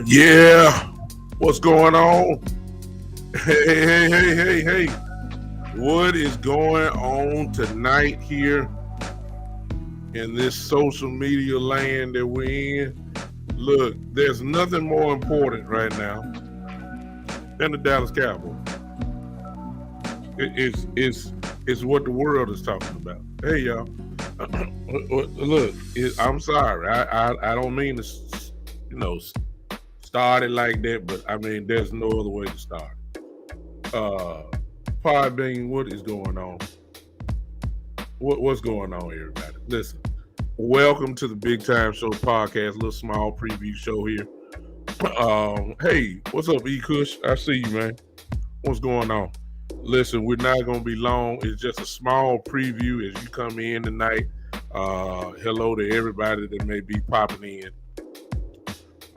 Yeah, what's going on? Hey. What is going on tonight here in this social media land that we're in? Look, there's nothing more important right now than the Dallas Cowboys. It's what the world is talking about. Hey, y'all. Look, I'm sorry. I don't mean to, start it like that, but I mean, there's no other way to start. Podbean, what is going on? What's going on, everybody? Listen, welcome to the Big Time Show podcast, little small preview show here. Hey, what's up, E-Kush? I see you, man. What's going on? Listen, we're not going to be long. It's just a small preview as you come in tonight. Hello to everybody that may be popping in.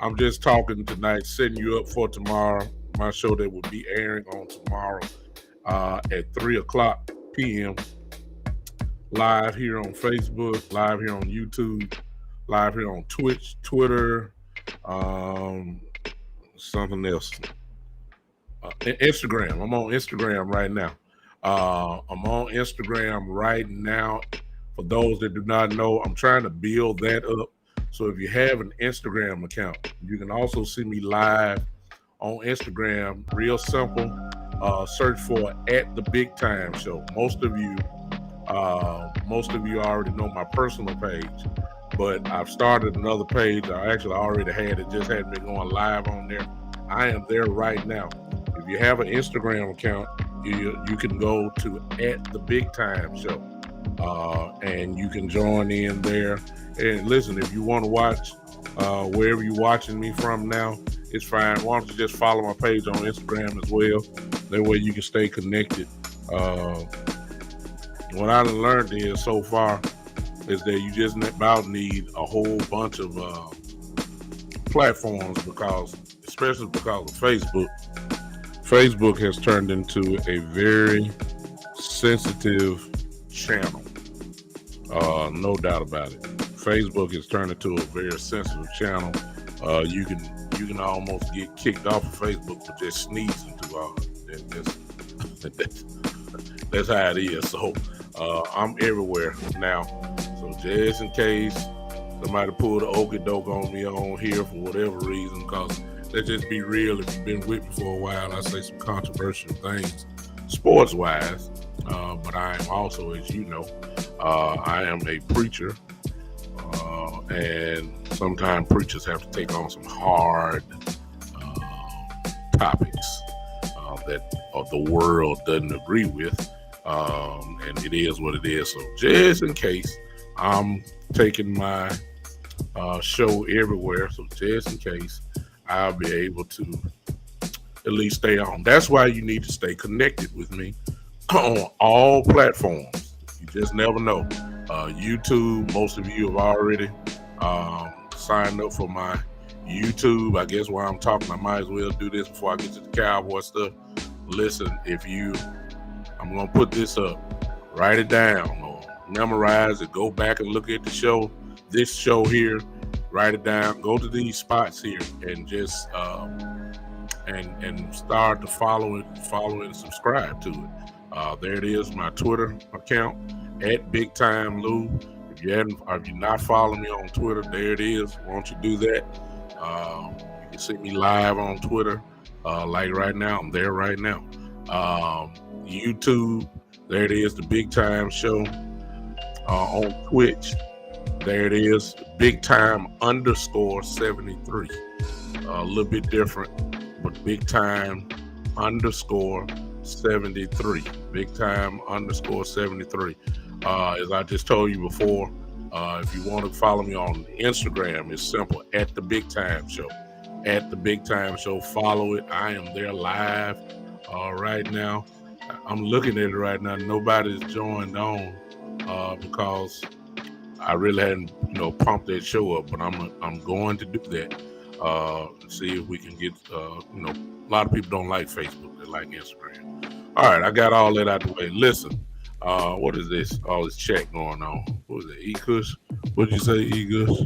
I'm just talking tonight, setting you up for tomorrow. My show that will be airing on tomorrow at 3 o'clock p.m. Live here on Facebook, live here on YouTube, live here on Twitch, Twitter, something else. Instagram. I'm on Instagram right now. For those that do not know, I'm trying to build that up. So if you have an Instagram account, you can also see me live on Instagram. Real simple. Search for @TheBigTime Show. Most of you already know my personal page, but I've started another page. I actually already had it, just hadn't been going live on there. I am there right now. If you have an Instagram account, you can go to @TheBigTime Show, and you can join in there. And listen, if you want to watch wherever you're watching me from now, it's fine. Why don't you just follow my page on Instagram as well? That way you can stay connected. What I learned is so far is that you just about need a whole bunch of platforms, especially because of Facebook. Facebook has turned into a very sensitive channel. No doubt about it. Facebook has turned into a very sensitive channel. You can almost get kicked off of Facebook for just sneezing too hard. That's how it is. So I'm everywhere now. So just in case somebody pulled the okie doke on me on here for whatever reason, because let's just be real, if you've been with me for a while, I say some controversial things sports-wise. But I am also, as you know, I am a preacher. And sometimes preachers have to take on some hard topics that the world doesn't agree with, and it is what it is. So just in case, I'm taking my show everywhere. So just in case, I'll be able to at least stay on. That's why you need to stay connected with me on all platforms. You just never know. YouTube, most of you have already signed up for my YouTube. I guess while I'm talking, I might as well do this before I get to the Cowboy stuff. Listen, I'm going to put this up, write it down or memorize it, go back and look at the show, this show here, write it down, go to these spots here and just, and start to follow it and subscribe to it. There it is, my Twitter account at Big Time Lou. If you're not following me on Twitter, there it is. Why don't you do that? You can see me live on Twitter, like right now. I'm there right now. YouTube, there it is, the Big Time Show. On Twitch, there it is, Big Time _73. A little bit different, but Big Time _73. Big Time _73. As I just told you before, if you want to follow me on Instagram, it's simple, at the Big Time Show. At the Big Time Show, follow it. I am there live right now. I'm looking at it right now. Nobody's joined on because I really hadn't, pumped that show up, but I'm going to do that. See if we can get, a lot of people don't like Facebook, they like Instagram. All right, I got all that out the way. Listen, what is this? All this chat going on. What was it, E-Kush? What did you say, E-Kush?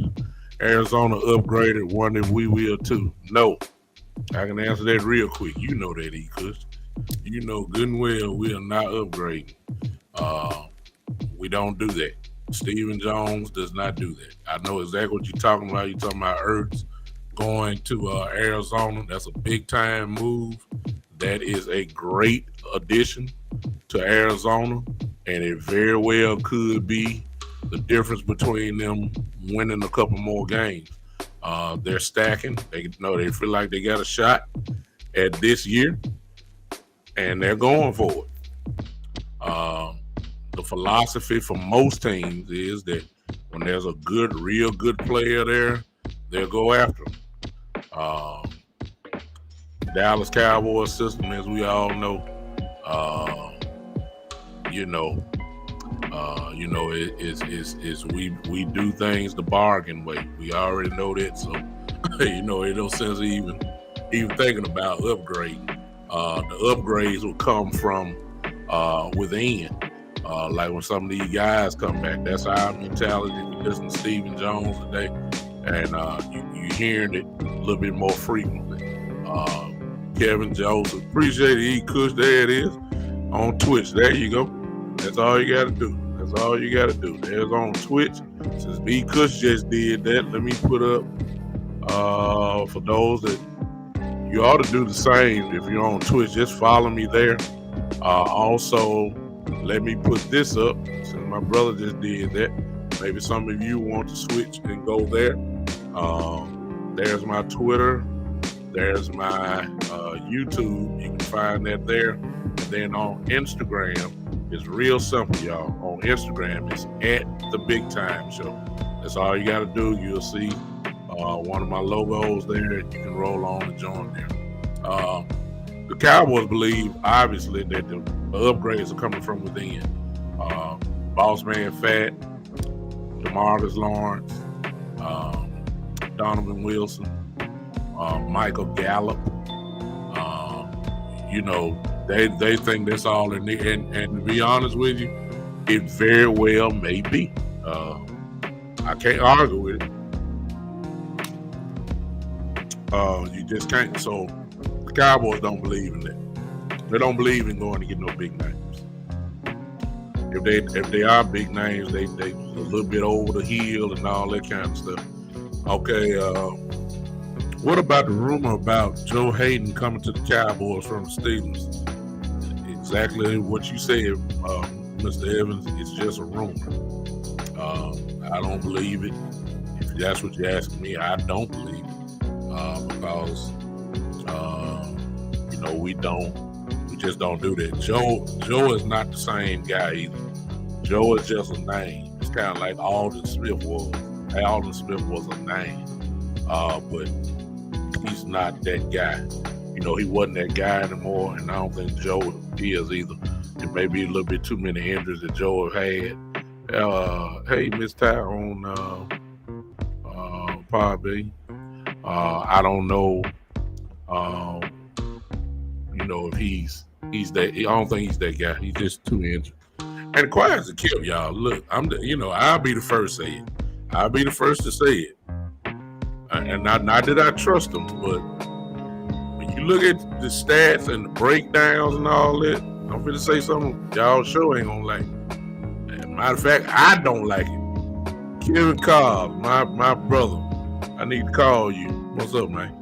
Arizona upgraded, one that we will too. No, I can answer that real quick. You know that, E-Kush. You know good and well we are not upgrading. We don't do that. Stephen Jones does not do that. I know exactly what you're talking about. You're talking about Ertz going to Arizona. That's a big time move. That is a great addition to Arizona, and it very well could be the difference between them winning a couple more games. They're stacking. They feel like they got a shot at this year, and they're going for it. The philosophy for most teams is that when there's a real good player there, they'll go after him. Dallas Cowboys system, as we all know, we do things the bargain way. We already know that, so ain't no sense of even thinking about upgrading. The upgrades will come from within. Like when some of these guys come back, that's our mentality. If you listen to Stephen Jones today, and you hearing it a little bit more frequently. Kevin Joseph, appreciate it. E-Kush, there it is on Twitch. There you go. That's all you got to do. That's all you got to do. There's on Twitch. Since E-Kush just did that, let me put up for those that you ought to do the same. If you're on Twitch, just follow me there. Also, let me put this up since my brother just did that. Maybe some of you want to switch and go there. There's my Twitter. There's my YouTube. You can find that there. And then on Instagram, it's real simple, y'all. On Instagram, it's at the Big Time Show. That's all you got to do. You'll see one of my logos there. You can roll on and join there. The Cowboys believe, obviously, that the upgrades are coming from within. Boss Man Fat, DeMarcus Lawrence, Donovan Wilson, Michael Gallup. They think that's all in there. And to be honest with you, it very well may be. I can't argue with it. You just can't. So the Cowboys don't believe in that. They don't believe in going to get no big names. If they are big names, they a little bit over the hill and all that kind of stuff. Okay, what about the rumor about Joe Hayden coming to the Cowboys from the Steelers? Exactly what you said, Mr. Evans. It's just a rumor. I don't believe it. If that's what you're asking me, I don't believe it. Because we just don't do that. Joe is not the same guy either. Joe is just a name. It's kind of like Alden Smith was. Alden Smith was a name, but he's not that guy. He wasn't that guy anymore, and I don't think Joe is either. It may be a little bit too many injuries that Joe had. Hey, Miss Ty on Pod B. I don't know. If he's that. I don't think he's that guy. He's just too injured. And quiet as a kid, y'all. Look, I'll be the first to say it. I'll be the first to say it. And not that I trust him, but when you look at the stats and the breakdowns and all that, I'm finna say something y'all sure ain't gonna like. And matter of fact, I don't like it. Kevin Cobb, my brother, I need to call you. What's up, man?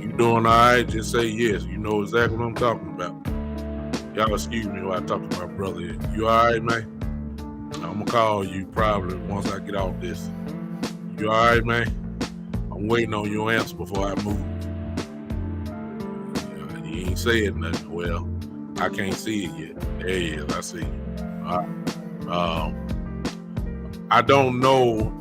You doing all right? Just say yes. You know exactly what I'm talking about. Y'all excuse me while I talk to my brother. You all right, man? I'm gonna call you probably once I get off this. You all right, man? I'm waiting on your answer before I move. You ain't saying nothing. Well, I can't see it yet. There he is. I see you. All right. I don't know.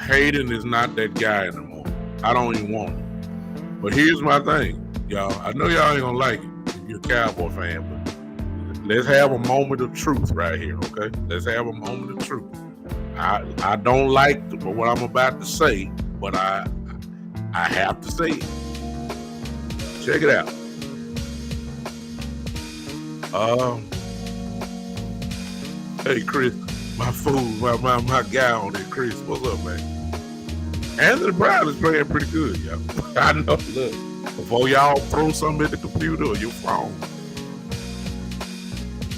Hayden is not that guy anymore. I don't even want him. But here's my thing, y'all. I know y'all ain't gonna like it if you're a Cowboy fan, but let's have a moment of truth right here, okay? Let's have a moment of truth. I don't like what I'm about to say, but I have to say it. Check it out. Hey Chris, my fool, my guy on there, Chris. What's up, man? Anthony Brown is playing pretty good, y'all. I know. Look, before y'all throw something at the computer or your phone,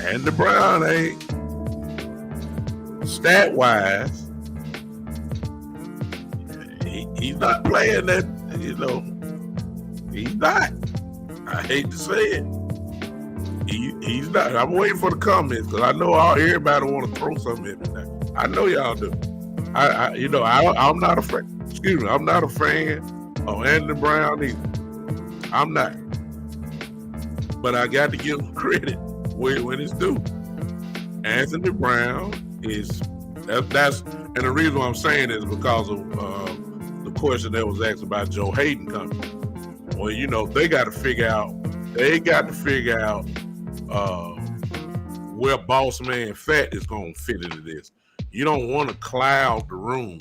Anthony Brown ain't stat wise. He's not playing that. He's not. I hate to say it. He's not. I'm waiting for the comments because I know everybody want to throw something at me now. I know y'all do. I'm not a fan. Excuse me. I'm not a fan of Anthony Brown either. I'm not. But I got to give him credit when it's due. Anthony Brown is that's, and the reason why I'm saying is because of the question that was asked about Joe Hayden coming. Well, they got to figure out. Where Boss Man Fat is going to fit into this. You don't want to cloud the room.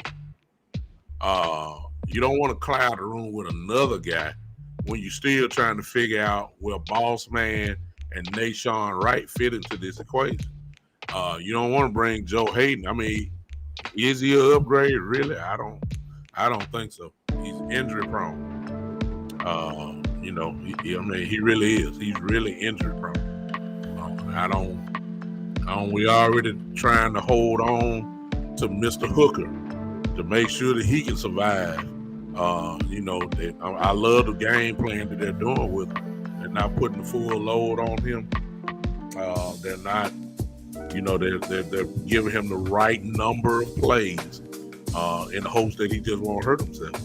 You don't want to cloud the room with another guy when you're still trying to figure out where Boss Man and Nashawn Wright fit into this equation. You don't want to bring Joe Hayden. I mean, is he an upgrade? Really? I don't think so. He's injury prone. He really is. He's really injury prone. We already trying to hold on to Mr. Hooker to make sure that he can survive. I love the game plan that they're doing with him. They're not putting the full load on him. They're not, they're giving him the right number of plays in the hopes that he just won't hurt himself.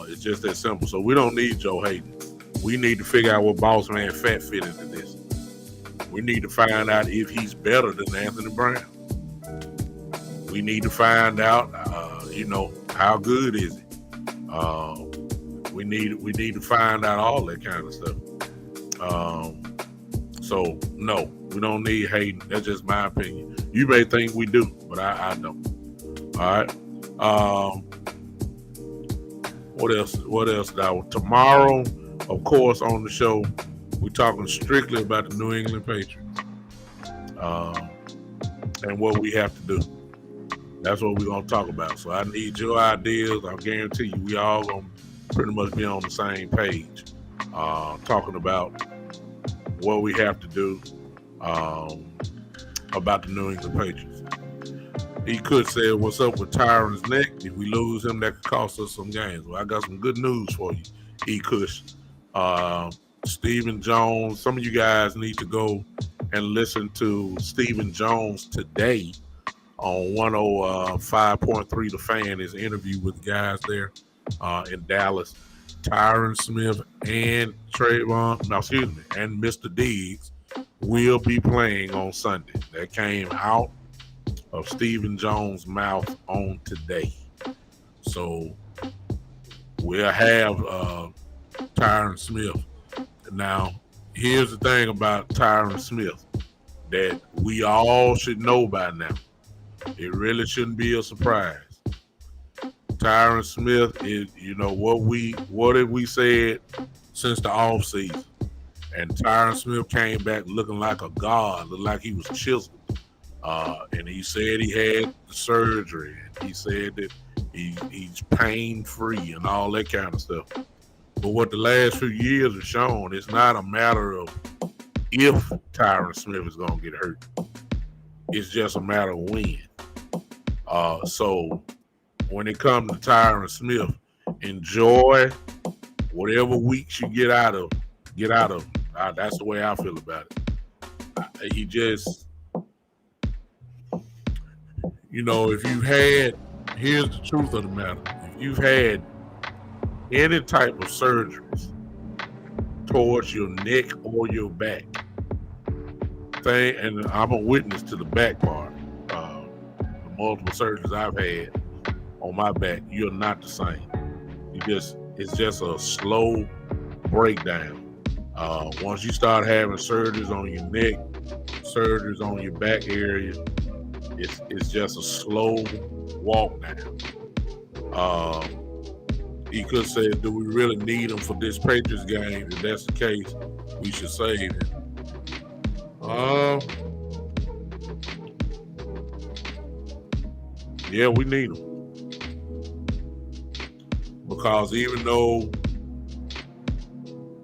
It's just that simple. So we don't need Joe Hayden. We need to figure out what Boss Man Fat fit into this. We need to find out if he's better than Anthony Brown. We need to find out, how good is he? We need to find out all that kind of stuff. So no, we don't need Hayden. That's just my opinion. You may think we do, but I don't. All right. What else? Tomorrow, of course, on the show, we're talking strictly about the New England Patriots and what we have to do. That's what we're going to talk about. So I need your ideas. I guarantee you we all going to pretty much be on the same page talking about what we have to do about the New England Patriots. He could say, what's up with Tyron's neck? If we lose him, that could cost us some games. Well, I got some good news for you, E-Cush. Stephen Jones, some of you guys need to go and listen to Stephen Jones today on 105.3 The Fan, his interview with the guys there in Dallas. Tyron Smith and and Mr. Diggs will be playing on Sunday. That came out of Stephen Jones' mouth on today. So we'll have Tyron Smith. Now, here's the thing about Tyron Smith that we all should know by now. It really shouldn't be a surprise. Tyron Smith is, what have we said since the off season? And Tyron Smith came back looking like a god, looked like he was chiseled. And he said he had the surgery. And he said that he's pain free and all that kind of stuff. But what the last few years have shown, it's not a matter of if Tyron Smith is going to get hurt. It's just a matter of when. So when it comes to Tyron Smith, enjoy whatever weeks you get out of. That's the way I feel about it. He just, if you've had, here's the truth of the matter. If you've had any type of surgeries towards your neck or your back, and I'm a witness to the back part, the multiple surgeries I've had on my back, you're not the same. It's just a slow breakdown. Once you start having surgeries on your neck, surgeries on your back area, it's just a slow walk down. He could say, do we really need him for this Patriots game? If that's the case, we should save him. Yeah, we need him. Because even though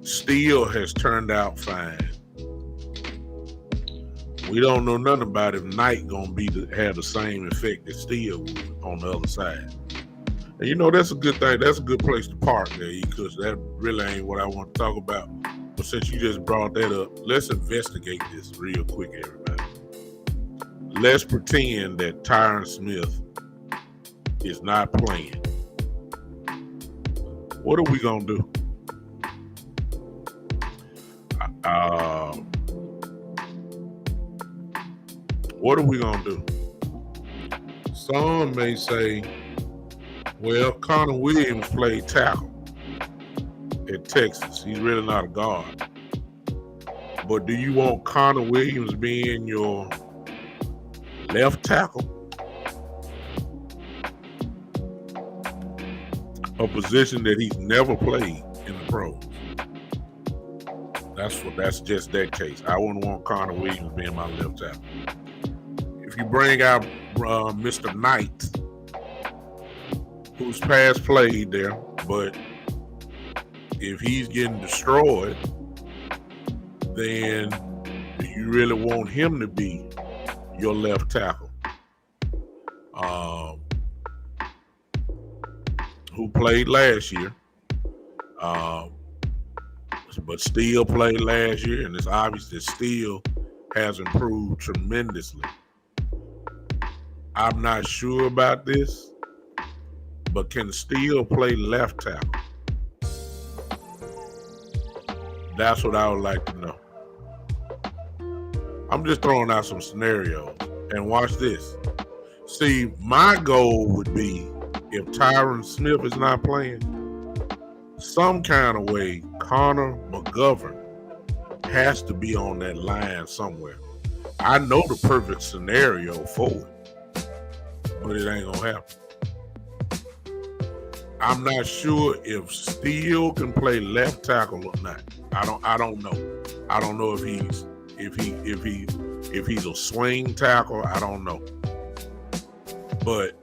Steele has turned out fine, we don't know nothing about if Knight gonna have the same effect that Steele would on the other side. And that's a good thing. That's a good place to park there, because that really ain't what I want to talk about. But since you just brought that up, let's investigate this real quick, everybody. Let's pretend that Tyron Smith is not playing. What are we gonna do? What are we gonna do? Some may say, well, Connor Williams played tackle at Texas. He's really not a guard. But do you want Connor Williams being your left tackle? A position that he's never played in the pros. That's just that case. I wouldn't want Connor Williams being my left tackle. If you bring out Mr. Knight, who's past played there, but if he's getting destroyed, then do you really want him to be your left tackle? Who played last year, but Steele played last year, and it's obvious that Steele has improved tremendously. I'm not sure about this, but can Steele play left tackle? That's what I would like to know. I'm just throwing out some scenarios, and watch this. See, my goal would be, if Tyron Smith is not playing, some kind of way, Connor McGovern has to be on that line somewhere. I know the perfect scenario for it, but it ain't gonna happen. I'm not sure if Steele can play left tackle or not. I don't know. I don't know if he's a swing tackle. I don't know. But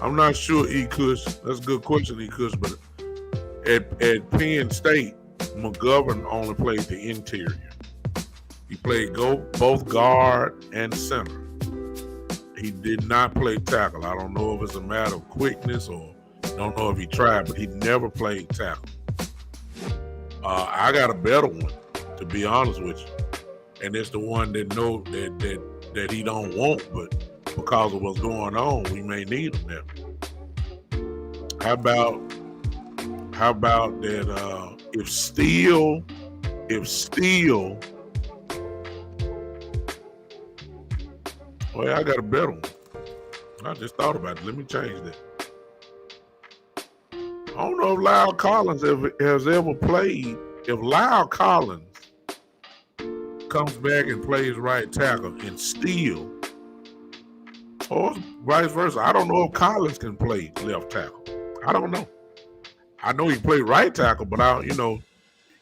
I'm not sure Kush. That's a good question, Kush. But at Penn State, McGovern only played the interior. He played both guard and center. He did not play tackle. I don't know if it's a matter of quickness or don't know if he tried, but he never played tackle. I got a better one, to be honest with you, and it's the one that he don't want, but because of what's going on, we may need him there. How about that? If Steele, well, I got a better one. I just thought about it. Let me change that. I don't know if Lyle Collins has ever played. If Lyle Collins comes back and plays right tackle and Steele, or vice versa, I don't know if Collins can play left tackle. I don't know. I know he played right tackle, but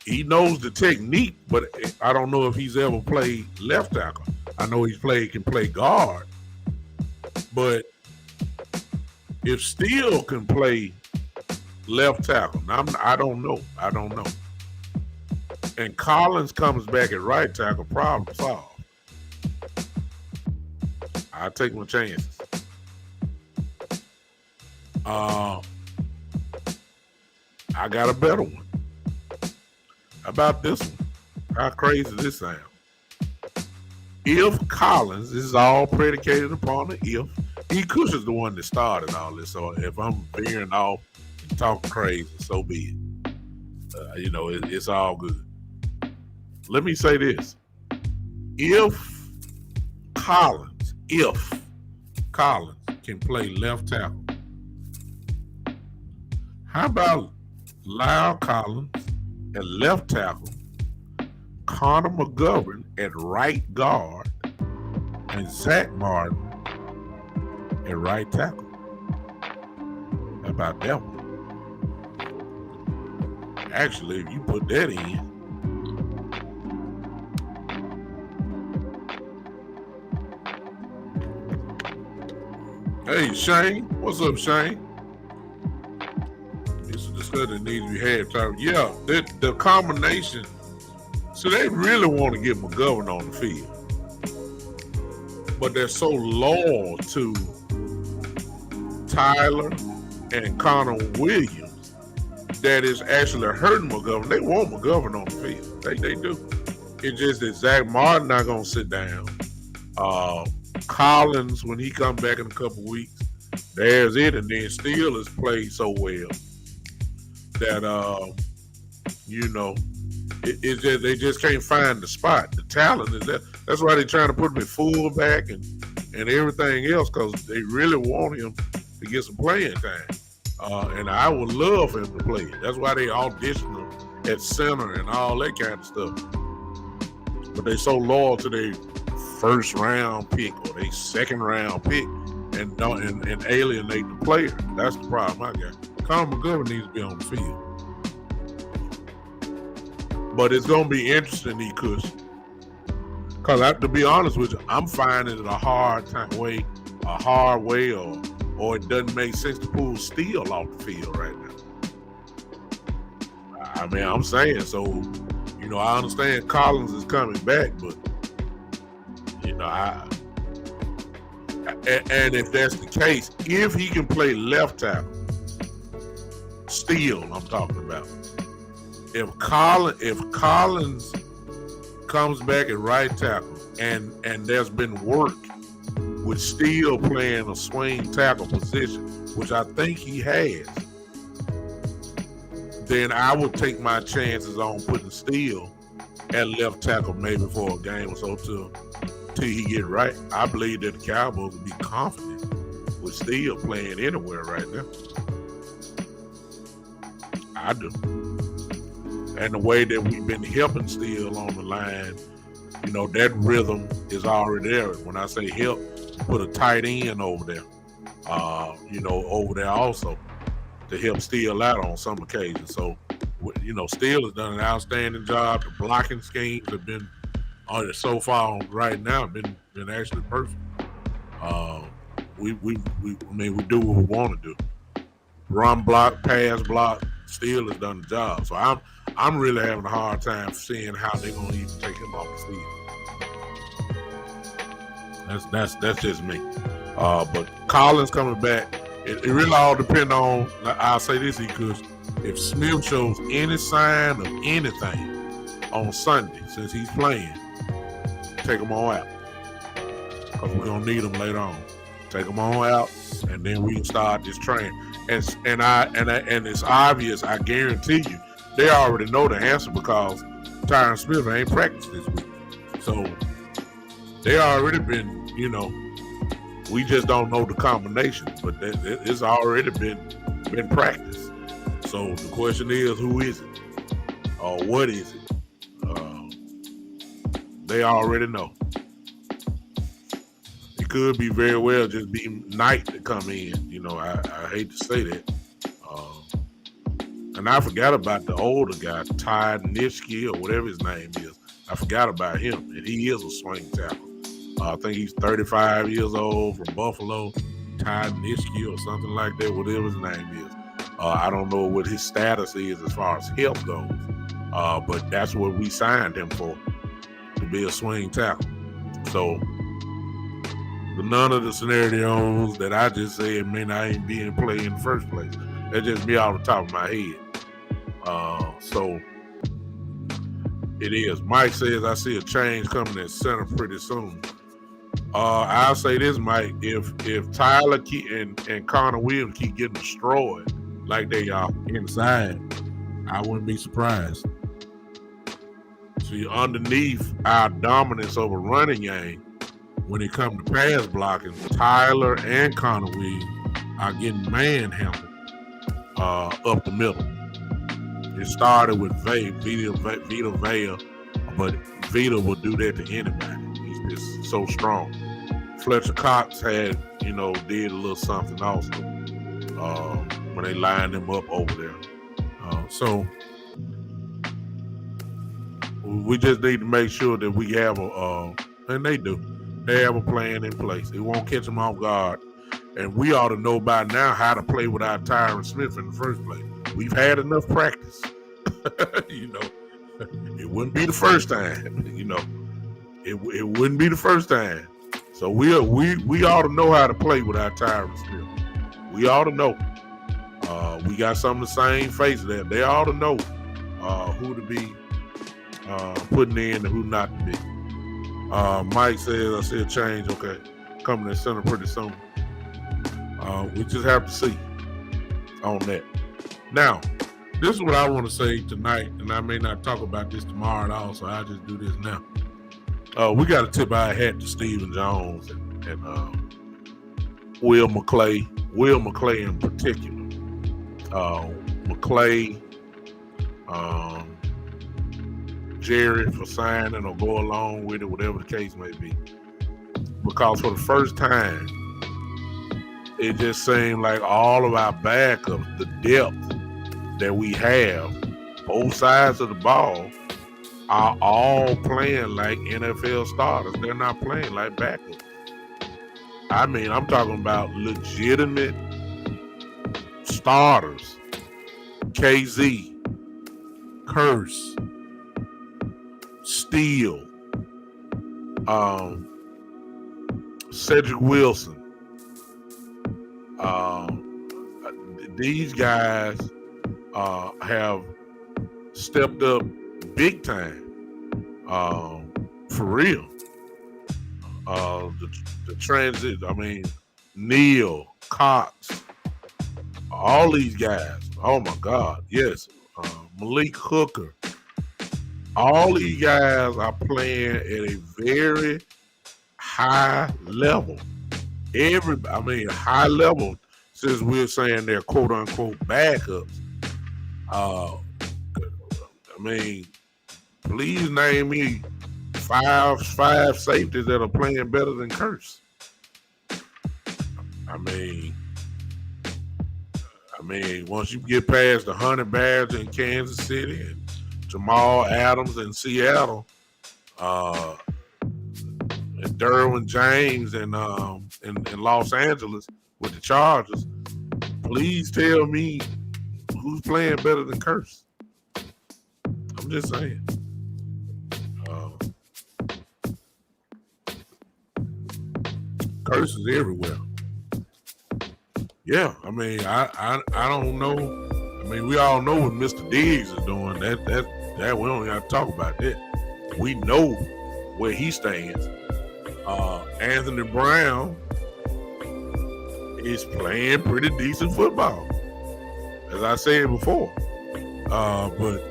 he knows the technique, but I don't know if he's ever played left tackle. I know can play guard, but if Steele can play left tackle, I don't know. And Collins comes back at right tackle, problem solved. I take my chances. I got a better one. How about this one? How crazy this sound? If Collins, this is all predicated upon the if. E. Cush is the one that started all this, so if I'm veering off and talking crazy, so be it. It's all good. Let me say this. If Collins can play left tackle, how about Lyle Collins at left tackle, Connor McGovern at right guard, and Zach Martin at right tackle? How about that one? Actually, if you put that in, hey, Shane. What's up, Shane? This is the stuff that needs to be had. Yeah, the combination. So they really want to get McGovern on the field. But they're so loyal to Tyler and Connor Williams that is actually hurting McGovern. They want McGovern on the field. They do. It's just that Zach Martin not going to sit down. Collins, when he comes back in a couple weeks, there's it. And then Steele has played so well that it's just they just can't find the spot. The talent is there. That's why they're trying to put him at fullback and everything else, because they really want him to get some playing time. And I would love for him to play. That's why they audition him at center and all that kind of stuff. But they're so loyal to their first round pick or their second round pick and alienate the player. That's the problem I got. Connor McGovern needs to be on the field. But it's going to be interesting, E-Cush. Because to be honest with you, I'm finding it a hard way, or it doesn't make sense to pull Steele off the field right now. I mean, I'm saying, so, I understand Collins is coming back, but, and if that's the case, if he can play left tackle, Steele I'm talking about. If Collins comes back at right tackle and there's been work with Steele playing a swing tackle position, which I think he has, then I would take my chances on putting Steele at left tackle maybe for a game or so till he get right. I believe that the Cowboys will be confident with Steele playing anywhere right now. I do. And the way that we've been helping Steele on the line, that rhythm is already there. When I say help, put a tight end over there, over there also to help Steele out on some occasions. So, Steele has done an outstanding job. The blocking schemes have been, so far right now, been actually perfect. We do what we want to do. Run block, pass block. Steele has done the job. So I'm really having a hard time seeing how they're gonna even take him off the field. That's just me. But Collins coming back, it really all depends on. I'll say this, because if Smith shows any sign of anything on Sunday since he's playing, take him all out, because we're gonna need him later on. Take them on out, and then we can start this train. And it's obvious. I guarantee you, they already know the answer because Tyron Smith ain't practiced this week. So they already been, we just don't know the combination, but it's already been practiced. So the question is, who is it, or what is it? They already know. It could be very well just be Knight to come in. I hate to say that. And I forgot about the older guy, Ty Nitschke, or whatever his name is. I forgot about him, and he is a swing tackle. I think he's 35 years old from Buffalo, Ty Nitschke or something like that, whatever his name is. I don't know what his status is as far as health goes, but that's what we signed him for, to be a swing tackle. So none of the scenarios that I just said may not even be in play in the first place. That just be off the top of my head. So it is. Mike says, I see a change coming at center pretty soon. I'll say this, Mike. If Tyler and Connor Williams keep getting destroyed like they are inside, I wouldn't be surprised. See, underneath our dominance over running game, when it comes to pass blocking, Tyler and Connor Williams are getting manhandled up the middle. It started with Vita Vea, but Vita will do that to anybody. He's just so strong. Fletcher Cox had, did a little something also when they lined him up over there. So we just need to make sure that we have and they do. They have a plan in place. It won't catch them off guard. And we ought to know by now how to play without Tyron Smith in the first place. We've had enough practice. It wouldn't be the first time. It wouldn't be the first time. So we ought to know how to play without Tyron Smith. We ought to know. We got some of the same faces there. They ought to know who to be putting in and who not to be. Mike says, I see a change. Okay, coming in center pretty soon. We just have to see on that. Now, this is what I want to say tonight, and I may not talk about this tomorrow at all, so I'll just do this now. We got to tip our hat to Stephen Jones and Will McClay. Will McClay in particular. McClay, Jerry for signing or go along with it, whatever the case may be. Because for the first time, it just seemed like all of our backups, the depth that we have, both sides of the ball, are all playing like NFL starters. They're not playing like backups. I mean, I'm talking about legitimate starters. KZ, Curse, Steele, Cedric Wilson. These guys have stepped up big time, for real. The transit, Neal, Cox, all these guys. Oh my God, yes. Malik Hooker. All these guys are playing at a very high level. High level, since we're saying they're quote unquote backups. Please name me five safeties that are playing better than Curse. Once you get past the Honey Badger in Kansas City and Jamal Adams in Seattle, and Derwin James in Los Angeles with the Chargers, please tell me who's playing better than Curse. I'm just saying. Curse is everywhere. Yeah, I don't know. We all know what Mr. Diggs is doing. That we don't have to talk about that. We know where he stands. Anthony Brown is playing pretty decent football, as I said before. But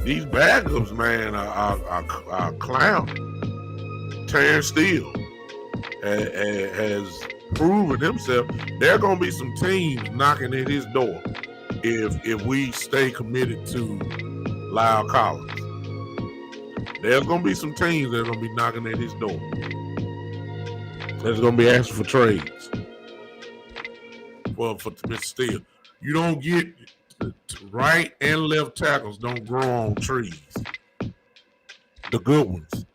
these backups, man, are clown. Terrence Steele has proven himself. There are going to be some teams knocking at his door if we stay committed to Lyle Collins. There's going to be some teams that are going to be knocking at his door. There's going to be asking for trades for Mr. Steele. You don't get right and left tackles don't grow on trees. The good ones.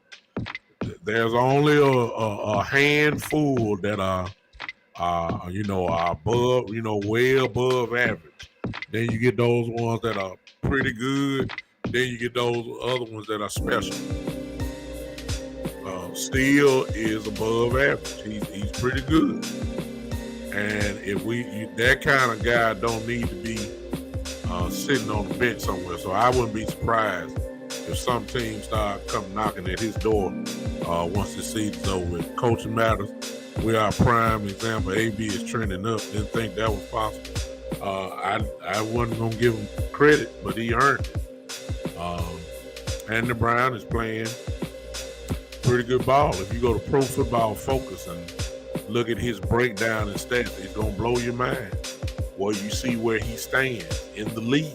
There's only a handful that are above, way above average. Then you get those ones that are pretty good. Then you get those other ones that are special. Steele is above average. He's pretty good. And if that kind of guy don't need to be sitting on the bench somewhere. So I wouldn't be surprised if some teams start come knocking at his door once the season's over with. Coaching matters. We are a prime example. AB is trending up. Didn't think that was possible. I wasn't going to give him credit, but he earned it. Andy Brown is playing pretty good ball. If you go to Pro Football Focus and look at his breakdown and stats, it's going to blow your mind. Well, you see where he stands in the league.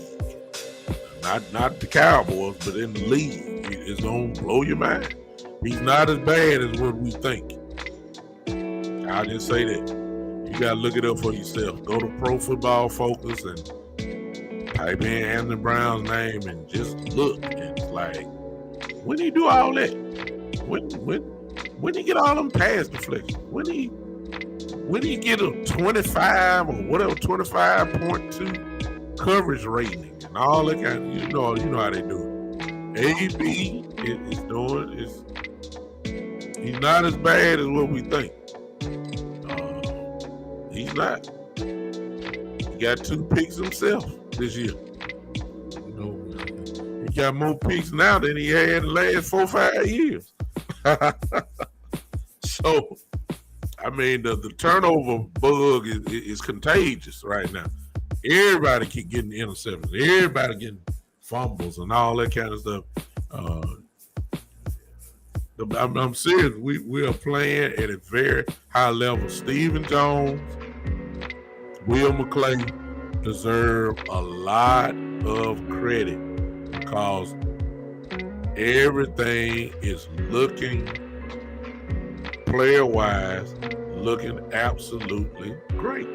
Not the Cowboys, but in the league. It's going to blow your mind. He's not as bad as what we think. I'll just say that. You got to look it up for yourself. Go to Pro Football Focus and type in Anthony Brown's name and just look. And it's like, when do you do all that? When he get all them pass deflections? When he get a 25 or whatever, 25.2 coverage rating and all that kind of, you know how they do it. AB is doing he's not as bad as what we think. He's not. He got 2 picks himself this year. He got more picks now than he had in the last 4 or 5 years. So, I mean, the turnover bug is contagious right now. Everybody keep getting interceptions. Everybody getting fumbles and all that kind of stuff. I'm serious. We are playing at a very high level. Stephen Jones, Will McClay deserve a lot of credit because everything is looking, player-wise, looking absolutely great.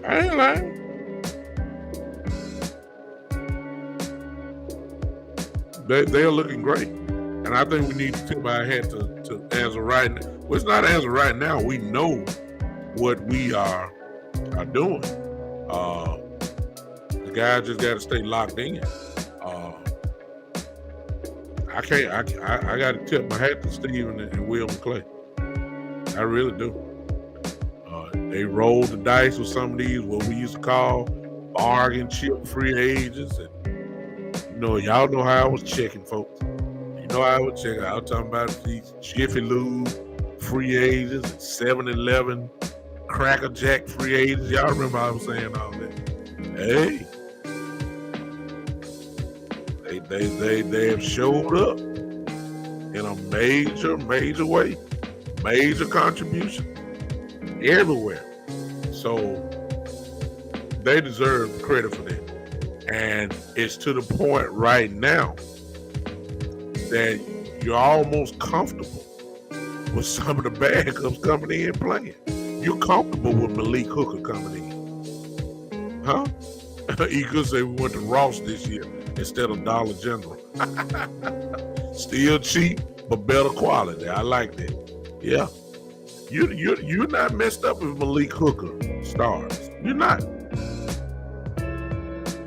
I ain't lying. They are looking great. And I think we need to tip our hat to as of right now. Well, it's not as of right now. We know what we are doing. The guys just got to stay locked in. I got to tip my hat to Steven and Will McClay. I really do. They rolled the dice with some of these, what we used to call bargain chip free agents. And, y'all know how I was checking, folks. You know how I was checking. I was talking about these Jiffy Lube free agents and 7-Eleven Cracker Jack free agents. Y'all remember I was saying all that. Hey, they have showed up in a major way, major contribution everywhere. So they deserve credit for that. And it's to the point right now that you're almost comfortable with some of the backups coming in playing. You're comfortable with Malik Hooker coming in. Huh? You could say we went to Ross this year instead of Dollar General. Still cheap, but better quality. I like that. Yeah. You're not messed up if Malik Hooker stars. You're not.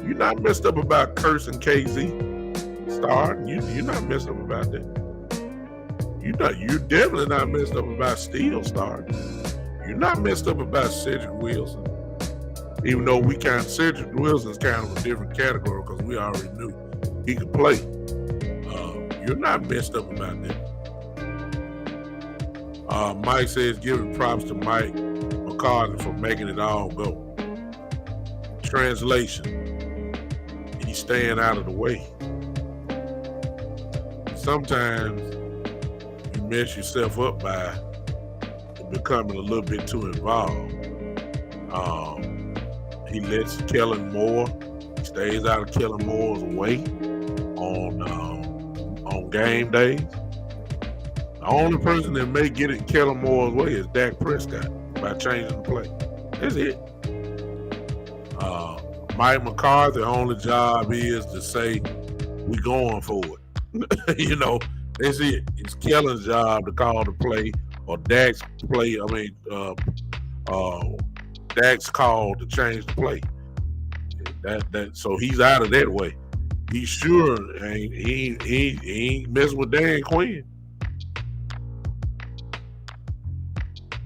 You're not messed up about Curse and KZ starting. You're not messed up about that. You're definitely not messed up about Steele starting. You're not messed up about Cedric Wilson. Even though Cedric Wilson's kind of a different category because we already knew he could play. You're not messed up about that. Mike says, giving props to Mike McCarthy for making it all go. Translation, he's staying out of the way. Sometimes you mess yourself up by becoming a little bit too involved. He lets Kellen Moore, stays out of Kellen Moore's way on game days. The only person that may get in Kellen Moore's way is Dak Prescott by changing the play. That's it. Mike McCarthy's only job is to say, we going for it. You know, that's it. It's Kellen's job to call the play or Dak's play. Dak's call to change the play. So he's out of that way. He sure ain't messing with Dan Quinn.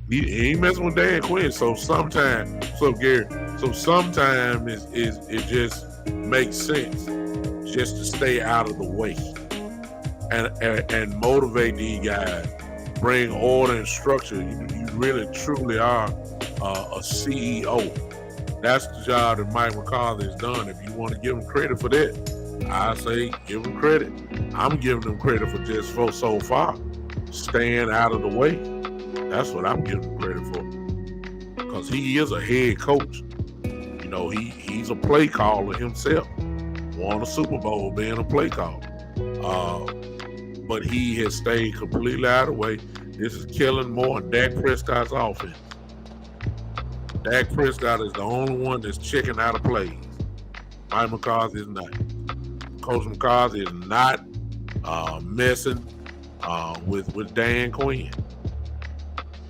He ain't messing with Dan Quinn. So sometimes it just makes sense just to stay out of the way and motivate these guys, bring order and structure. You really truly are a CEO. That's the job that Mike McCarthy has done. If you want to give him credit for that, I say give him credit. I'm giving him credit for just so far staying out of the way. That's what I'm giving him credit for, because he is a head coach. You know, he's a play caller himself. Won a Super Bowl being a play caller. But he has stayed completely out of the way. This is Kellen Moore and Dak Prescott's offense. Dak Prescott is the only one that's checking out of plays. Mike McCarthy is not. Coach McCarthy is not messing with Dan Quinn.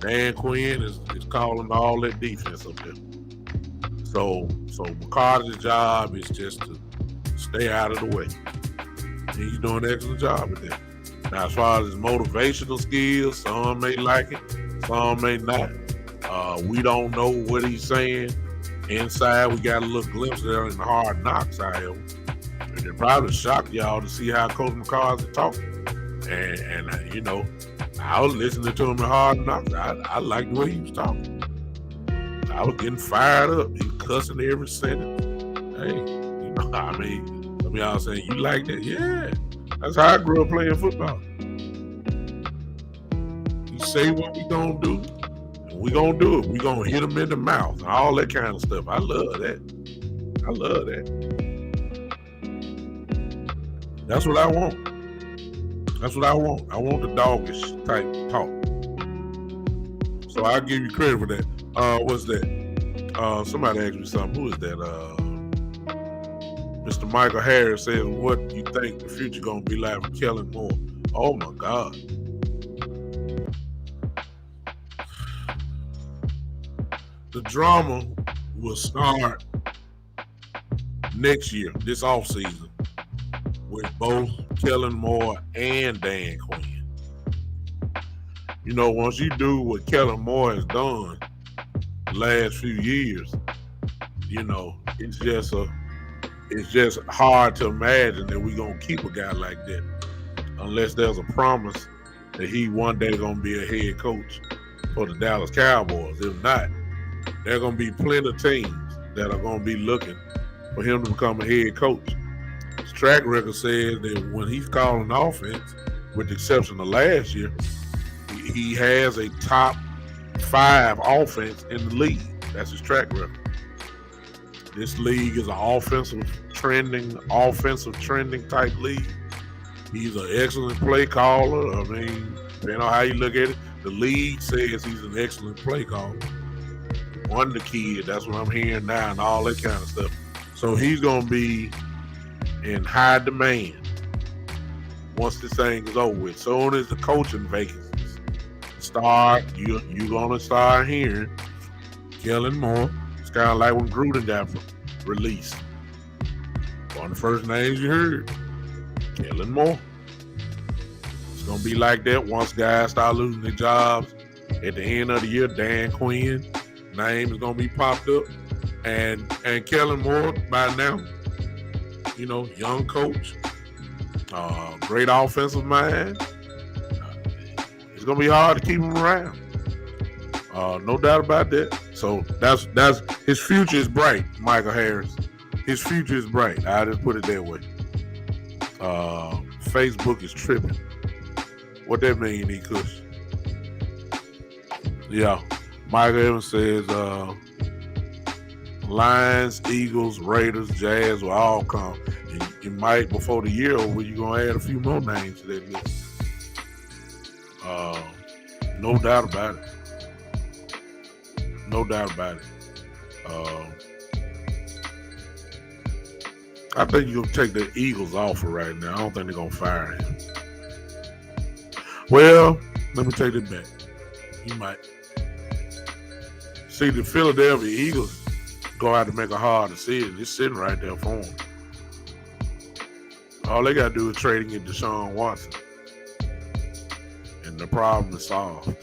Dan Quinn is calling all that defense up there. So McCarthy's job is just to stay out of the way. And he's doing an excellent job at that. Now, as far as his motivational skills, some may like it, some may not. We don't know what he's saying. Inside, we got a little glimpse there in the Hard Knocks, however. And it probably shocked y'all to see how Coach McCarthy talked. And you know, I was listening to him in Hard Knocks. I liked the way he was talking. I was getting fired up. He was cussing every sentence. Hey, you know, I mean, some of y'all saying, you like that? Yeah. That's how I grew up playing football. You say what we gonna do, and we gonna do it. We gonna hit them in the mouth and all that kind of stuff. I love that. I love that. That's what I want. That's what I want. I want the doggish type talk. So I'll give you credit for that. What's that? Somebody asked me something. Who is that? Mr. Michael Harris says, what do you think the future gonna be like for Kellen Moore? Oh my God. The drama will start next year, this offseason, with both Kellen Moore and Dan Quinn. You know, once you do what Kellen Moore has done the last few years, you know, it's just hard to imagine that we're going to keep a guy like that unless there's a promise that he one day going to be a head coach for the Dallas Cowboys. If not, there are going to be plenty of teams that are going to be looking for him to become a head coach. His track record says that when he's calling offense, with the exception of last year, he has a top 5 offense in the league. That's his track record. This league is an offensive trending type league. He's an excellent play caller. I mean, depending on how you look at it, the league says he's an excellent play caller. Won the kid, that's what I'm hearing now, and all that kind of stuff. So he's going to be in high demand once this thing is over with. Soon as the coaching vacancies start, you're going to start hearing Kellen Moore. It's kind of like when Gruden got released. One of the first names you heard, Kellen Moore. It's going to be like that once guys start losing their jobs. At the end of the year, Dan Quinn name is going to be popped up. And Kellen Moore, by now, you know, young coach, great offensive mind. it's gonna be hard to keep him around. No doubt about that. So that's his future is bright, Michael Harris. His future is bright. I just put it that way. Facebook is tripping. What that mean, E. Kush? Yeah. Michael Evans says Lions, Eagles, Raiders, Jazz will all come. And you might, before the year over, you're going to add a few more names to that list. No doubt about it. No doubt about it. I think you're going to take the Eagles offer right now. I don't think they're going to fire him. Well, let me take it back. You might. See, the Philadelphia Eagles go out to make a hard decision. It's sitting right there for them. All they got to do is trade and get Deshaun Watson. And the problem is solved.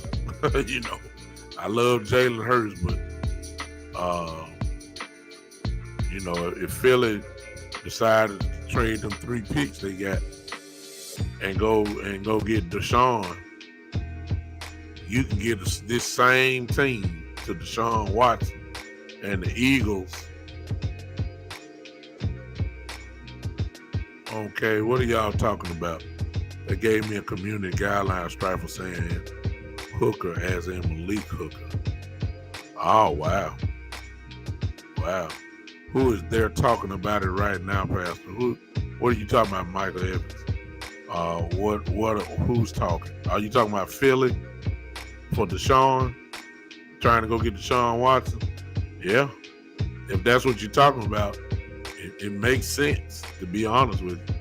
You know, I love Jalen Hurts, but, you know, if Philly decided to trade them 3 picks they got and go get Deshaun, you can get this same team to Deshaun Watson and the Eagles. Okay, what are y'all talking about? They gave me a community guideline strike for saying Hooker as in Malik Hooker. Oh, wow. Wow. Who is there talking about it right now, Pastor? What are you talking about, Michael Evans? Who's talking? Are you talking about Philly for Deshaun? Trying to go get Deshaun Watson? Yeah. If that's what you're talking about, it makes sense, to be honest with you.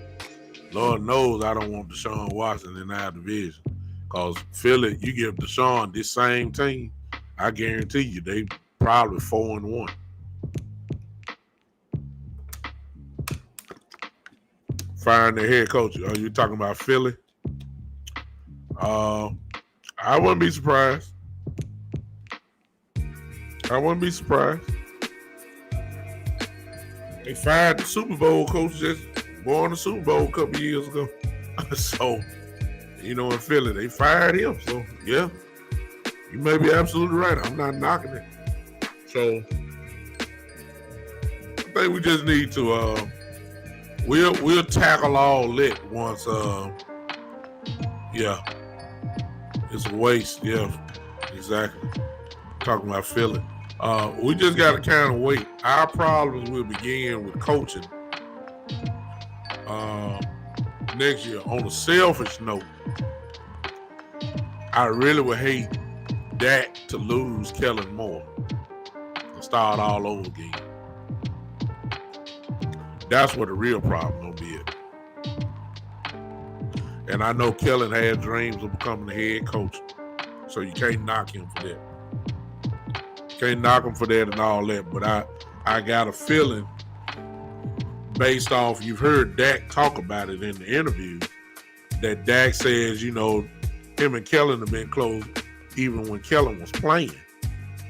Lord knows I don't want Deshaun Watson in our division. Because Philly, you give Deshaun this same team, I guarantee you they probably 4-1. Firing their head coach. Are you talking about Philly? I wouldn't be surprised. They fired the Super Bowl coach just won the Super Bowl a couple years ago. So, you know, in Philly, they fired him. So, yeah, you may be absolutely right. I'm not knocking it. So, I think we just need to, we'll tackle all that once, yeah. It's a waste, yeah, exactly. Talking about Philly. We just got to kind of wait. Our problems will begin with coaching next year. On a selfish note, I really would hate Dak to lose Kellen Moore and start all over again. That's what the real problem will be at. And I know Kellen had dreams of becoming the head coach, so you can't knock him for that. Can't knock him for that and all that, but I got a feeling based off, you've heard Dak talk about it in the interview, that Dak says, you know, him and Kellen have been close even when Kellen was playing,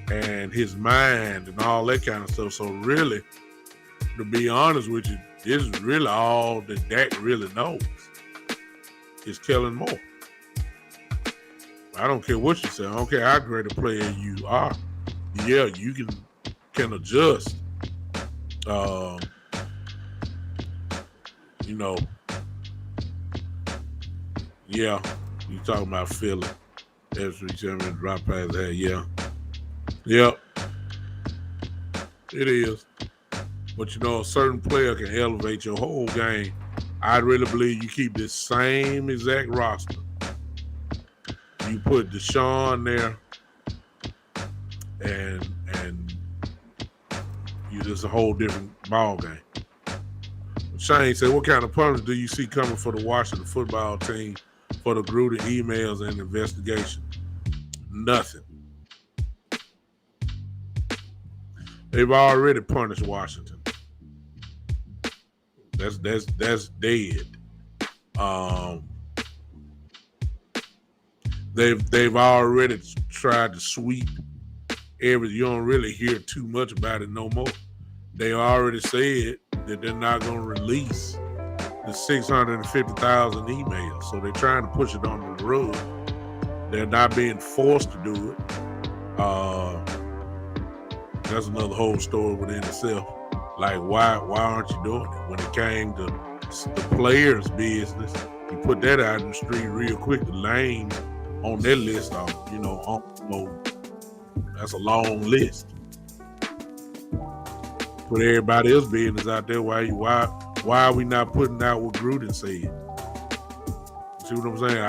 and his mind and all that kind of stuff. So really, to be honest with you, this is really all that Dak really knows is Kellen Moore. I don't care what you say. I don't care how great a player you are. Yeah, you can adjust. You know, yeah, you talking about Philly. That's what you tell me, drop past that. Yeah. Yep. It is. But you know, a certain player can elevate your whole game. I really believe you keep this same exact roster. You put Deshaun there, and you just a whole different ball game. Shane said, what kind of punishment do you see coming for the Washington football team for the Gruden emails and investigation? Nothing. They've already punished Washington. That's dead. They've already tried to sweep everything. You don't really hear too much about it no more. They already said that they're not going to release the 650,000 emails. So they're trying to push it under the rug. They're not being forced to do it. That's another whole story within itself. Like, why aren't you doing it? When it came to the players' business, you put that out in the street real quick. The lanes on their list are, that's a long list. Put everybody else's business out there. Why are we not putting out what Gruden said? See what I'm saying?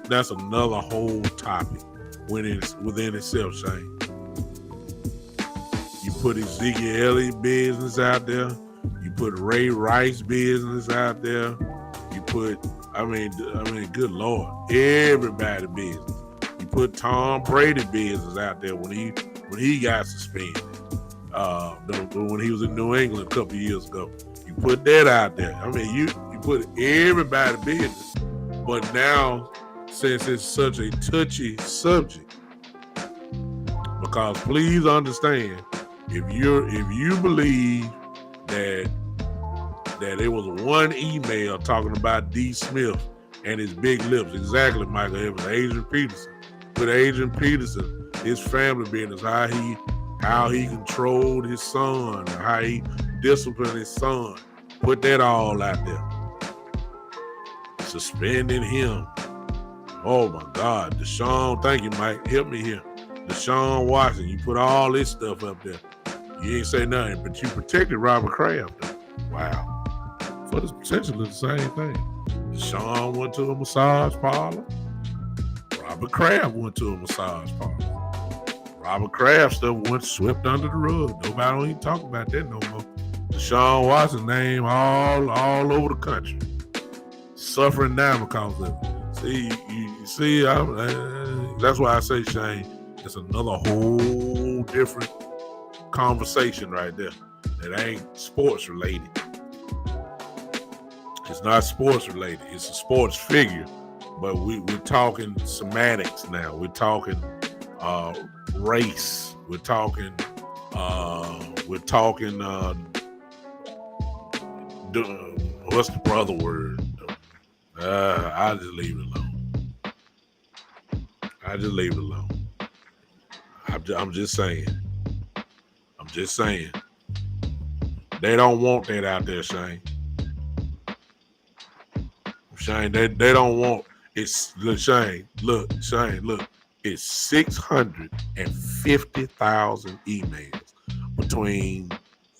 That's another whole topic within itself, Shane. You put Ezekiel Elliott business out there. You put Ray Rice business out there. You put, good Lord, everybody business. You put Tom Brady business out there when he got suspended. When he was in New England a couple of years ago. You put that out there. You put everybody business. But now, since it's such a touchy subject, because please understand, if you believe that it was one email talking about D. Smith and his big lips, exactly, Michael, it was Adrian Peterson. But Adrian Peterson, his family business, how he controlled his son, how he disciplined his son, put that all out there. Suspending him. Oh my God. Deshaun, thank you, Mike. Help me here. Deshaun Watson, you put all this stuff up there. You ain't say nothing, but you protected Robert Kraft. Wow. So it's potentially the same thing. Deshaun went to a massage parlor. Robert Kraft went to a massage parlor. Robert Kraft stuff went swept under the rug. Nobody don't even talk about that no more. Deshaun Watson's name all over the country. Suffering now because of it. See, that's why I say, Shane, it's another whole different conversation right there. It ain't sports related. It's not sports related. It's a sports figure, but we're talking semantics now. We're talking race. We're talking what's the brother word? I'll just leave it alone. I'm just saying. They don't want that out there, Shane. Shane, they don't want it's Shane. Look, it's 650,000 emails between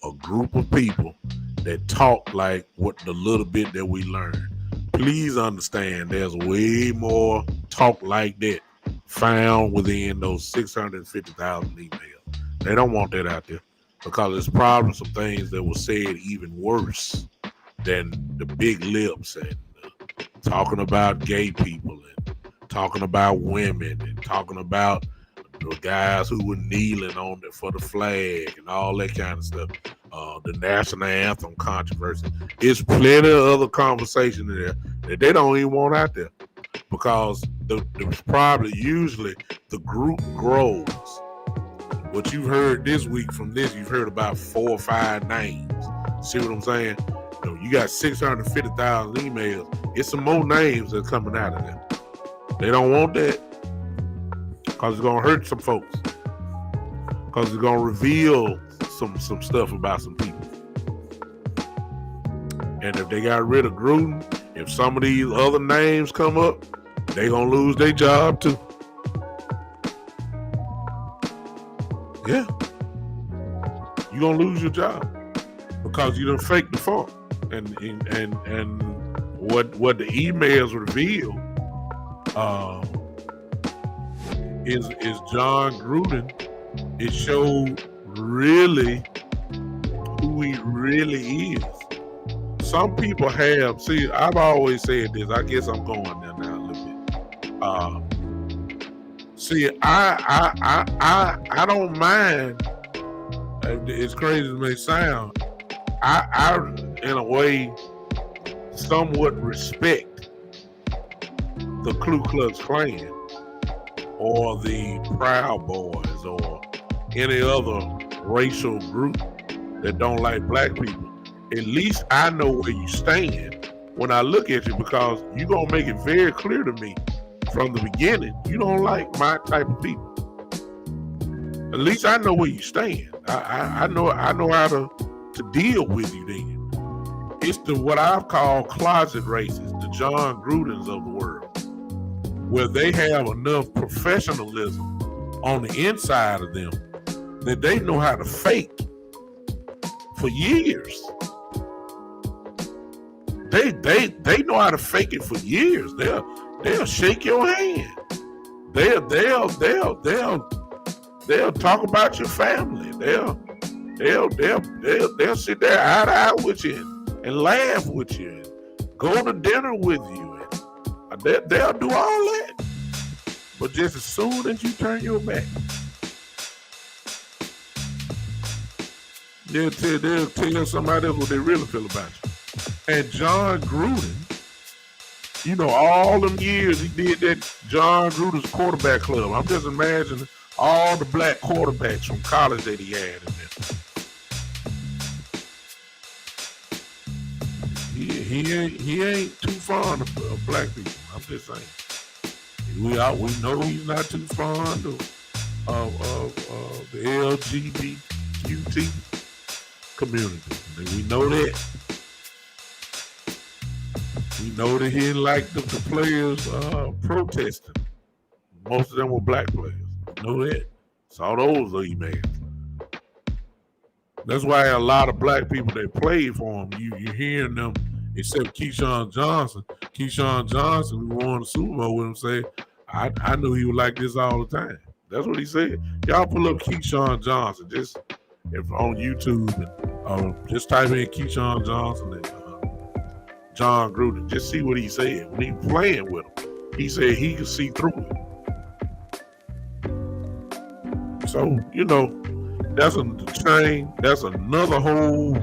a group of people that talk like what the little bit that we learned. Please understand there's way more talk like that found within those 650,000 emails. They don't want that out there because there's probably some things that were said even worse than the big lips and talking about gay people and talking about women and talking about the guys who were kneeling for the flag and all that kind of stuff. The national anthem controversy. It's plenty of other conversation in there that they don't even want out there because there's probably usually the group grows. What you've heard this week from this, you've heard about 4 or 5 names. See what I'm saying? You got 650,000 emails. It's some more names that are coming out of there. They don't want that because it's going to hurt some folks. Because it's going to reveal some stuff about some people. And if they got rid of Gruden, if some of these other names come up, they going to lose their job too. Yeah. You're going to lose your job because you done faked the funk. And what the emails reveal is John Gruden. It showed really who he really is. Some people have, I've always said this, I guess I'm going there now a little bit. I don't mind, as crazy as it may sound, I in a way somewhat respect the Ku Klux Klan or the Proud Boys or any other racial group that don't like black people. At least I know where you stand when I look at you, because you're going to make it very clear to me from the beginning, you don't like my type of people. At least I know where you stand. I know how to deal with you then. It's the what I've called closet races, the John Grudens of the world, where they have enough professionalism on the inside of them that they know how to fake for years. They know how to fake it for years. They'll shake your hand. They'll talk about your family. They'll sit there eye to eye with you and laugh with you and go to dinner with you. And they'll do all that. But just as soon as you turn your back, they'll tell somebody else what they really feel about you. And John Gruden, you know, all them years he did that John Gruden's quarterback club. I'm just imagining all the black quarterbacks from college that he had in there. He ain't too fond of black people. I'm just saying. We know he's not too fond of the LGBTQT community. We know that. We know that he didn't like the players protesting. Most of them were black players. We know that. Saw those emails. That's why a lot of black people that played for him, you hearing them, except Keyshawn Johnson. Keyshawn Johnson, who won the Super Bowl with him, say, I knew he was like this all the time. That's what he said. Y'all pull up Keyshawn Johnson, just on YouTube, and just type in Keyshawn Johnson and John Gruden. Just see what he said when he was playing with him. He said he could see through it. So, you know, that's another whole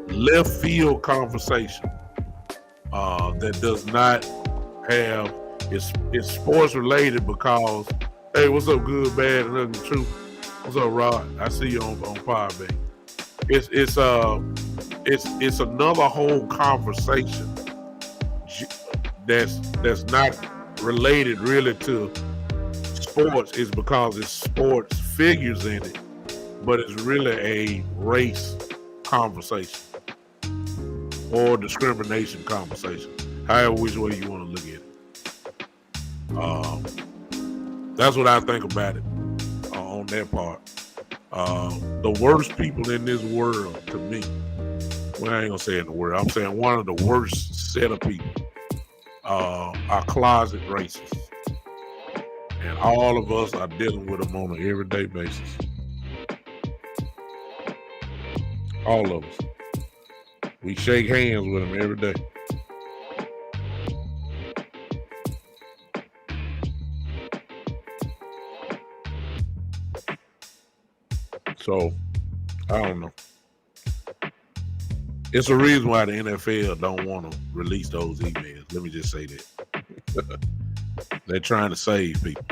left field conversation that does not have, it's sports related because, hey, what's up, good, bad, and ugly truth? What's up, Rod? I see you on Podbay. It's another whole conversation that's not related really to sports. Is because it's sports figures in it, but it's really a race conversation or discrimination conversation, however which way you want to look at it. That's what I think about it on that part. The worst people in this world, to me, well, I ain't gonna say in the world, I'm saying one of the worst set of people are closet racists. And all of us are dealing with them on an everyday basis. All of us. We shake hands with them every day. So, I don't know. It's a reason why the NFL don't want to release those emails. Let me just say that. They're trying to save people.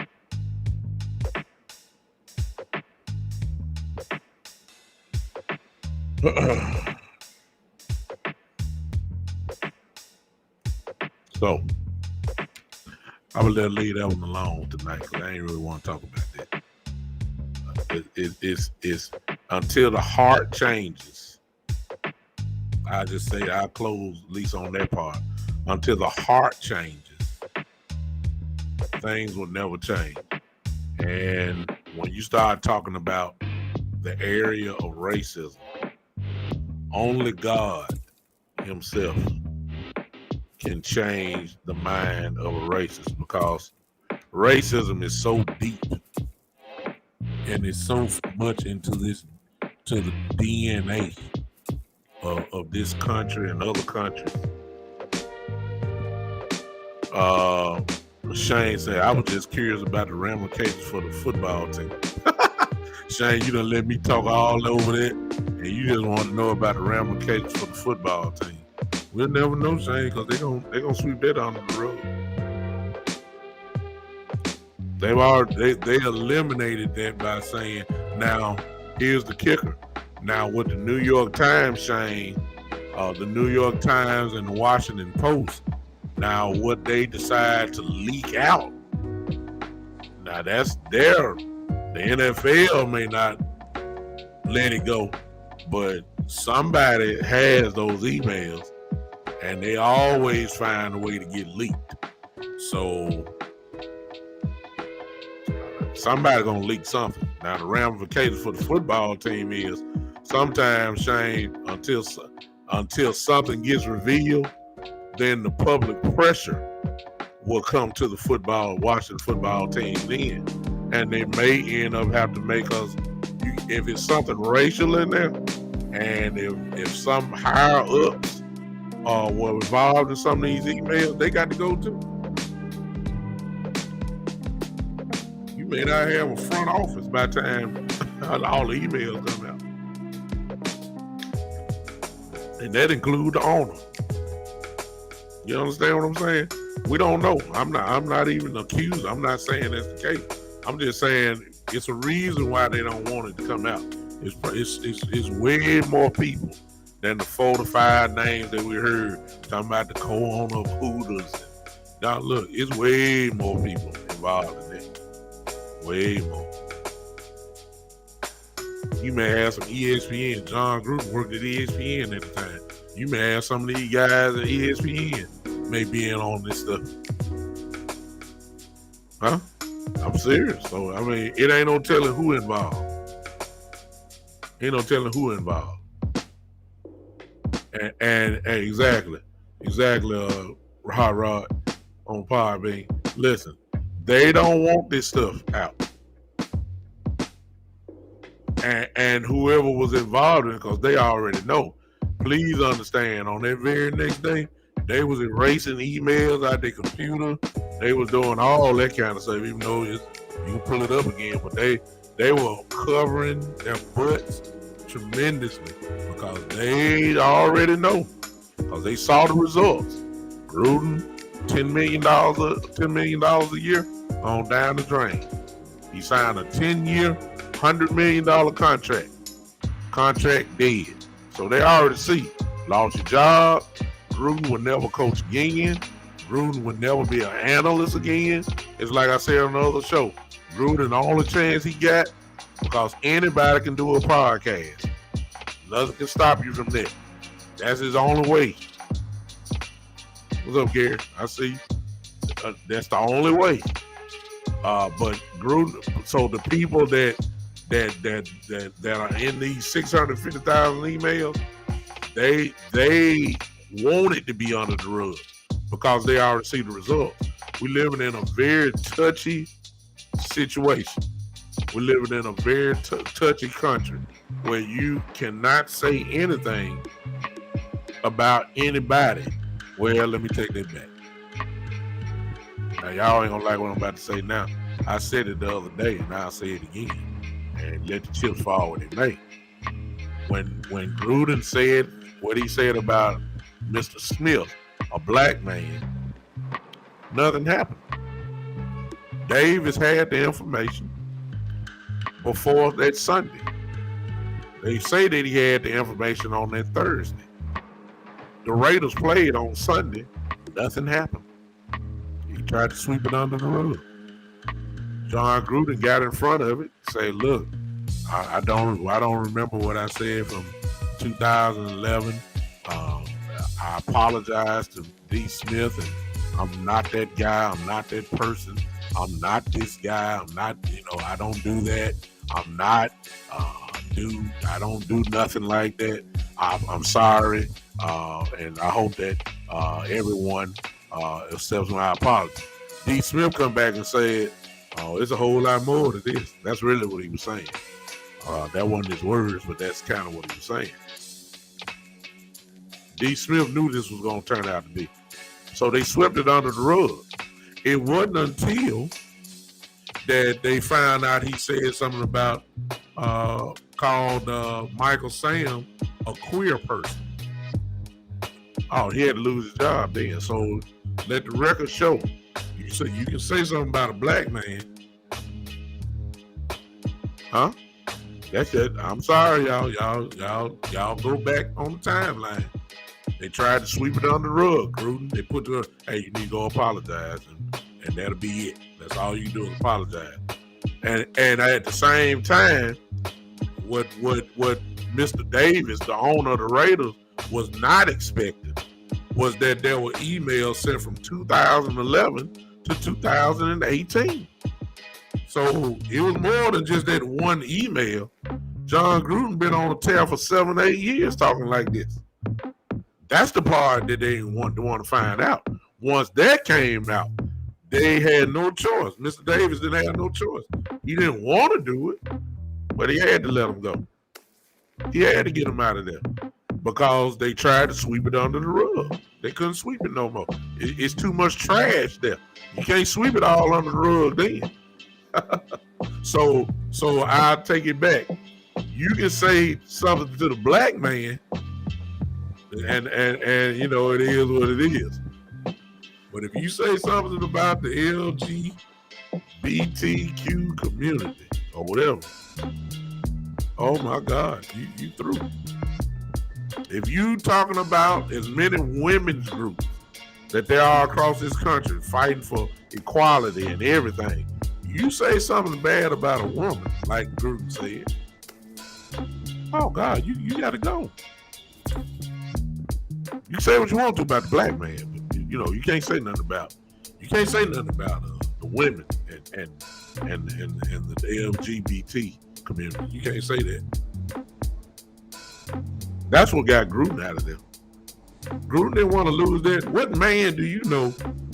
So, I will leave that one alone tonight because I ain't really want to talk about that. It's until the heart changes. I just say I'll close at least on that part. Until the heart changes, things will never change. And when you start talking about the area of racism, only God himself can change the mind of a racist, because racism is so deep and it's so much into the DNA of this country and other countries. Shane said, I was just curious about the ramifications for the football team. Shane, you done let me talk all over that, and you just want to know about the ramifications for the football team. We'll never know, Shane, because they're gonna sweep that under the rug. They eliminated that by saying, now here's the kicker. Now what the New York Times, Shane, the New York Times and the Washington Post. Now, what they decide to leak out, now that's their. The NFL may not let it go, but somebody has those emails, and they always find a way to get leaked. So somebody gonna leak something. Now the ramifications for the football team is sometimes, Shane, until something gets revealed, then the public pressure will come to the Washington football team then. And they may end up having to make us, if it's something racial in there, and if some higher ups were involved in some of these emails, they got to go too. You may not have a front office by the time all the emails come out. And that includes the owner. You understand what I'm saying? We don't know. I'm not even accused. I'm not saying that's the case. I'm just saying it's a reason why they don't want it to come out. It's way more people than the 4 to 5 names that we heard talking about the co-owner of Hooters. Now look, it's way more people involved in that. Way more. You may have some ESPN. John Gruden worked at ESPN at the time. You may have some of these guys at ESPN may be in on this stuff. Huh? I'm serious. So, I mean, it ain't no telling who involved. Ain't no telling who involved. And exactly, Rod on Podbean. Listen, they don't want this stuff out. And whoever was involved in it, because they already know. Please understand, on that very next day, they was erasing emails out their computer. They was doing all that kind of stuff, even though you can pull it up again. But they were covering their butts tremendously because they already know, because they saw the results. Gruden, $10 million a year on down the drain. He signed a 10-year, $100 million contract. Contract dead. So they already see, lost your job. Gruden would never coach again. Gruden would never be an analyst again. It's like I said on the other show. Gruden, the only chance he got, because anybody can do a podcast. Nothing can stop you from that. That's his only way. What's up, Gary? I see. That's the only way. But Gruden, so the people that are in these 650,000 emails, they want it to be under the rug because they already see the results. We're living in a very touchy situation. We're living in a very touchy country where you cannot say anything about anybody. Well, let me take that back. Now, y'all ain't gonna like what I'm about to say now. I said it the other day, and I'll say it again. And let the chips fall where they may. When Gruden said what he said about Mr. Smith, a black man, nothing happened. Davis had the information before that Sunday. They say that he had the information on that Thursday. The Raiders played on Sunday. Nothing happened. He tried to sweep it under the rug. John Gruden got in front of it, say, look, I don't remember what I said from 2011. I apologize to D. Smith, and I'm not that guy. I'm not that person. I'm not this guy. I'm not, I don't do that. I'm not, I don't do nothing like that. I'm sorry. And I hope that everyone accepts my apology. D. Smith come back and said, oh, it's a whole lot more to this. That's really what he was saying. That wasn't his words, but that's kind of what he was saying. D. Smith knew this was going to turn out to be. So they swept it under the rug. It wasn't until that they found out he said something about called Michael Sam a queer person. Oh, he had to lose his job then. So let the record show. You can say something about a black man. Huh? That's it. I'm sorry, y'all. Y'all go back on the timeline. They tried to sweep it under the rug, Gruden. They put the, hey, you need to go apologize, and that'll be it. That's all you do is apologize. And at the same time, what Mr. Davis, the owner of the Raiders, was not expecting was that there were emails sent from 2011 to 2018. So it was more than just that one email. John Gruden been on the tear for 7 or 8 years talking like this. That's the part that they want to find out. Once that came out, they had no choice. Mr. Davis didn't have no choice. He didn't want to do it, but he had to let him go. He had to get him out of there because they tried to sweep it under the rug. They couldn't sweep it no more. It's too much trash there. You can't sweep it all under the rug then. So I'll take it back. You can say something to the black man, and you know, it is what it is. But if you say something about the LGBTQ community or whatever, oh my God, you through. If you talking about as many women's groups that there are across this country fighting for equality and everything, you say something bad about a woman, like Gruden said, oh God, you gotta go. You say what you want to about the black man, but you know, you can't say nothing about the women and the LGBT community. You can't say that. That's what got Gruden out of there. Gruden didn't want to lose that. What man do you know?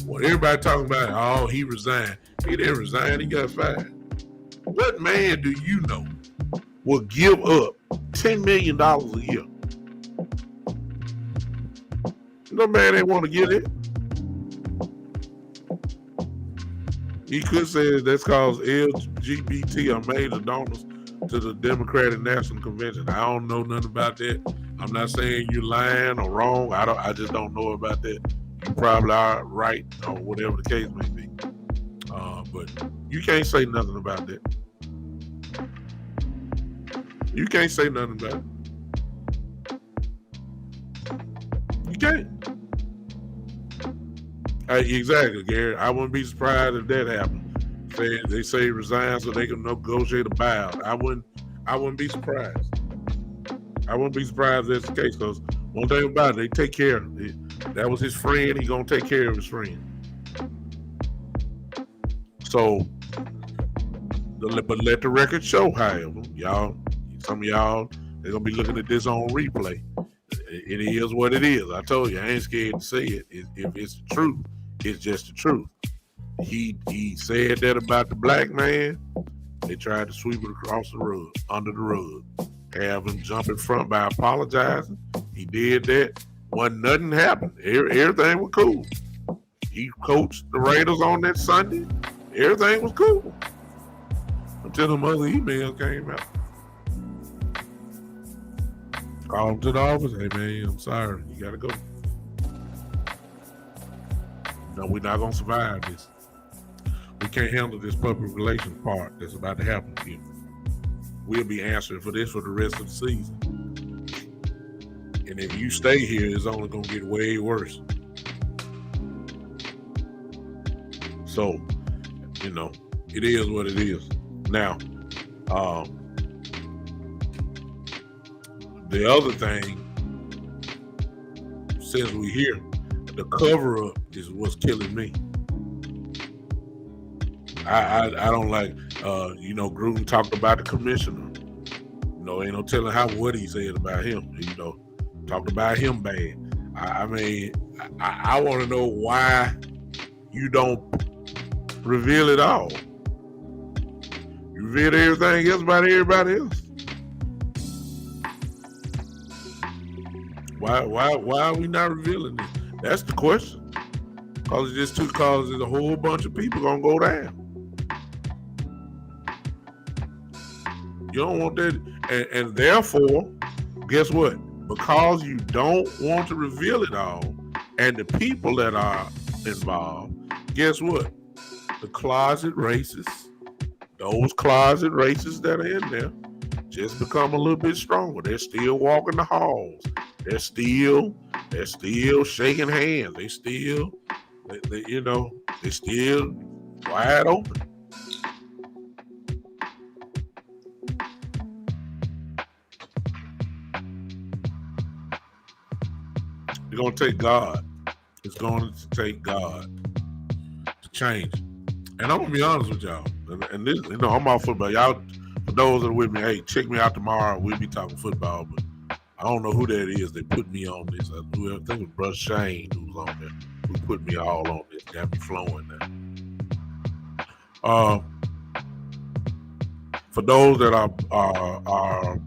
What everybody talking about? Oh, he resigned. He didn't resign. He got fired. What man do you know will give up $10 million a year? No man ain't want to get it. He could say that's because LGBT are major donors to the Democratic National Convention. I don't know nothing about that. I'm not saying you're lying or wrong. I just don't know about that. You probably are right or whatever the case may be. But you can't say nothing about that. You can't say nothing about it. You can't. Exactly, Gary. I wouldn't be surprised if that happened. They say resign so they can negotiate a buyout. I wouldn't be surprised. I wouldn't be surprised if that's the case, because one thing about it, they take care of it. That was his friend. He's gonna take care of his friend. So, but let the record show, however, y'all, some of y'all, they're gonna be looking at this on replay. It is what it is. I told you, I ain't scared to say it. If it's the truth, it's just the truth. He said that about the black man. They tried to sweep it across the rug, under the rug, have him jump in front by apologizing. He did that. Nothing happened. Everything was cool. He coached the Raiders on that Sunday. Everything was cool until the other email came out. Call him to the office. Hey man, I'm sorry. You gotta go. No, we're not gonna survive this. We can't handle this public relations part that's about to happen here. We'll be answering for this for the rest of the season. And if you stay here, it's only gonna get way worse. So, you know, it is what it is. Now, the other thing, since we're here, the cover-up is what's killing me. I don't like, you know, Gruden talked about the commissioner. You know, ain't no telling what he said about him. You know, talked about him bad. I mean, I want to know why you don't reveal it all. You reveal everything else about everybody else. Why are we not revealing this? That's the question. Because it's just because there's a whole bunch of people gonna go down. You don't want that, and therefore, guess what? Because you don't want to reveal it all, and the people that are involved, guess what? The closet racists, those closet racists that are in there, just become a little bit stronger. They're still walking the halls. They're still They're still shaking hands. They still wide open. It's gonna take God. It's going to take God to change. And I'm gonna be honest with y'all. And this, I'm all football. Y'all, for those that are with me, hey, check me out tomorrow. We'll be talking football, but I don't know who that is. They put me on this. I think it was Brother Shane who was on there, who put me all on this. Got me flowing now. For those that are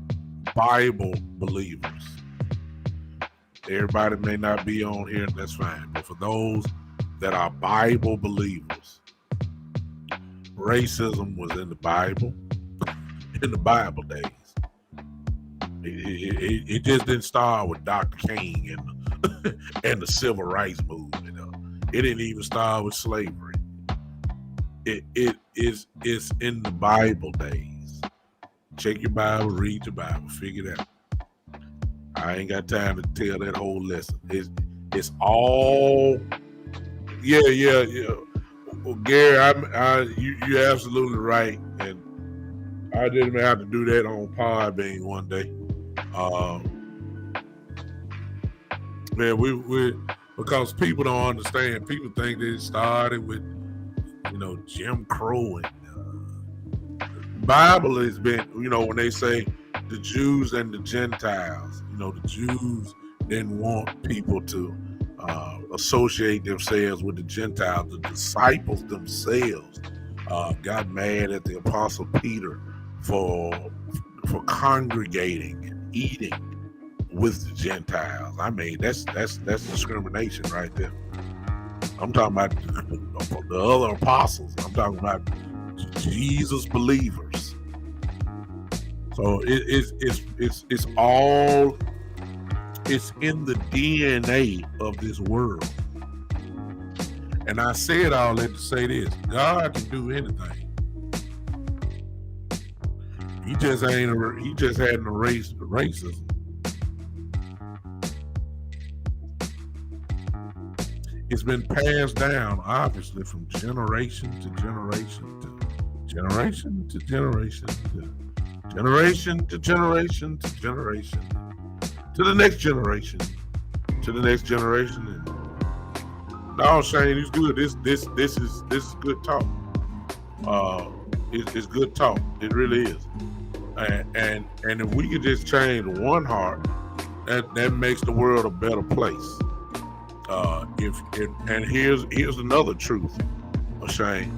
Bible believers, everybody may not be on here, that's fine. But for those that are Bible believers, racism was in the Bible, in the Bible days. It just didn't start with Dr. King and the civil rights movement. It didn't even start with slavery. It's in the Bible days. Check your Bible, read your Bible, figure it out. I ain't got time to tell that whole lesson. It's all, yeah. Well, Gary, you're absolutely right, and I didn't even have to do that on Podbean one day. Man, we because people don't understand. People think that it started with, Jim Crow, and Bible has been, when they say the Jews and the Gentiles, the Jews didn't want people to associate themselves with the Gentiles. The disciples themselves got mad at the Apostle Peter for congregating and eating with the Gentiles. I mean, that's discrimination right there. I'm talking about the other apostles. I'm talking about Jesus believers. So it's all, it's in the DNA of this world. And I said all that to say this: God can do anything. He just hadn't erased racism. It's been passed down, obviously, from generation to generation to generation to generation to generation to generation to generation to the next generation to the next generation. And no, Shane, it's good. This is good talk. It's good talk. It really is. And if we could just change one heart, that makes the world a better place. And here's another truth, Shane.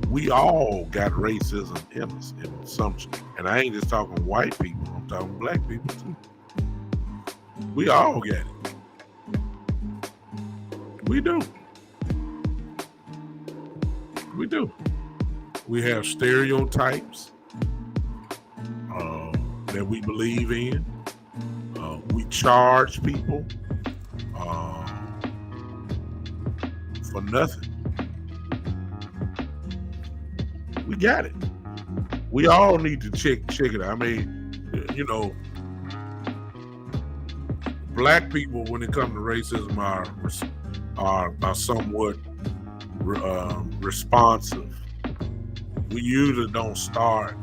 We all got racism in us in some, and I ain't just talking white people. I'm talking black people too. We all got it. We do. We do. We have stereotypes that we believe in. We charge people for nothing. We got it. We all need to check it out. I mean, black people, when it comes to racism, are somewhat responsive. We usually don't start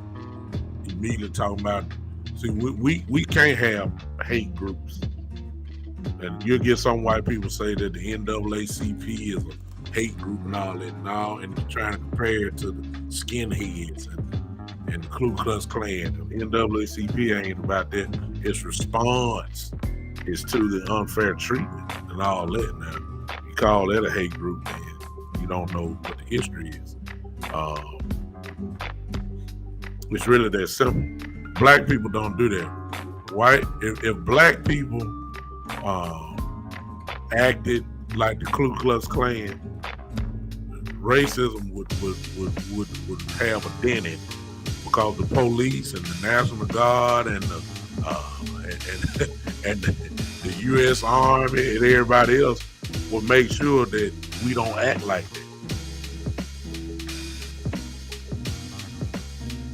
immediately talking about. See, we can't have hate groups, and you'll get some white people say that the NAACP is a hate group and all that, and you're trying to compare it to the skinheads and the Ku Klux Klan. The NAACP ain't about that. Its response is to the unfair treatment and all that. Now, you call that a hate group, man. You don't know what the history is. It's really that simple. Black people don't do that. If black people acted like the Ku Klux Klan, racism would have a dent in it, because the police and the National Guard and the U.S. Army and everybody else will make sure that we don't act like that.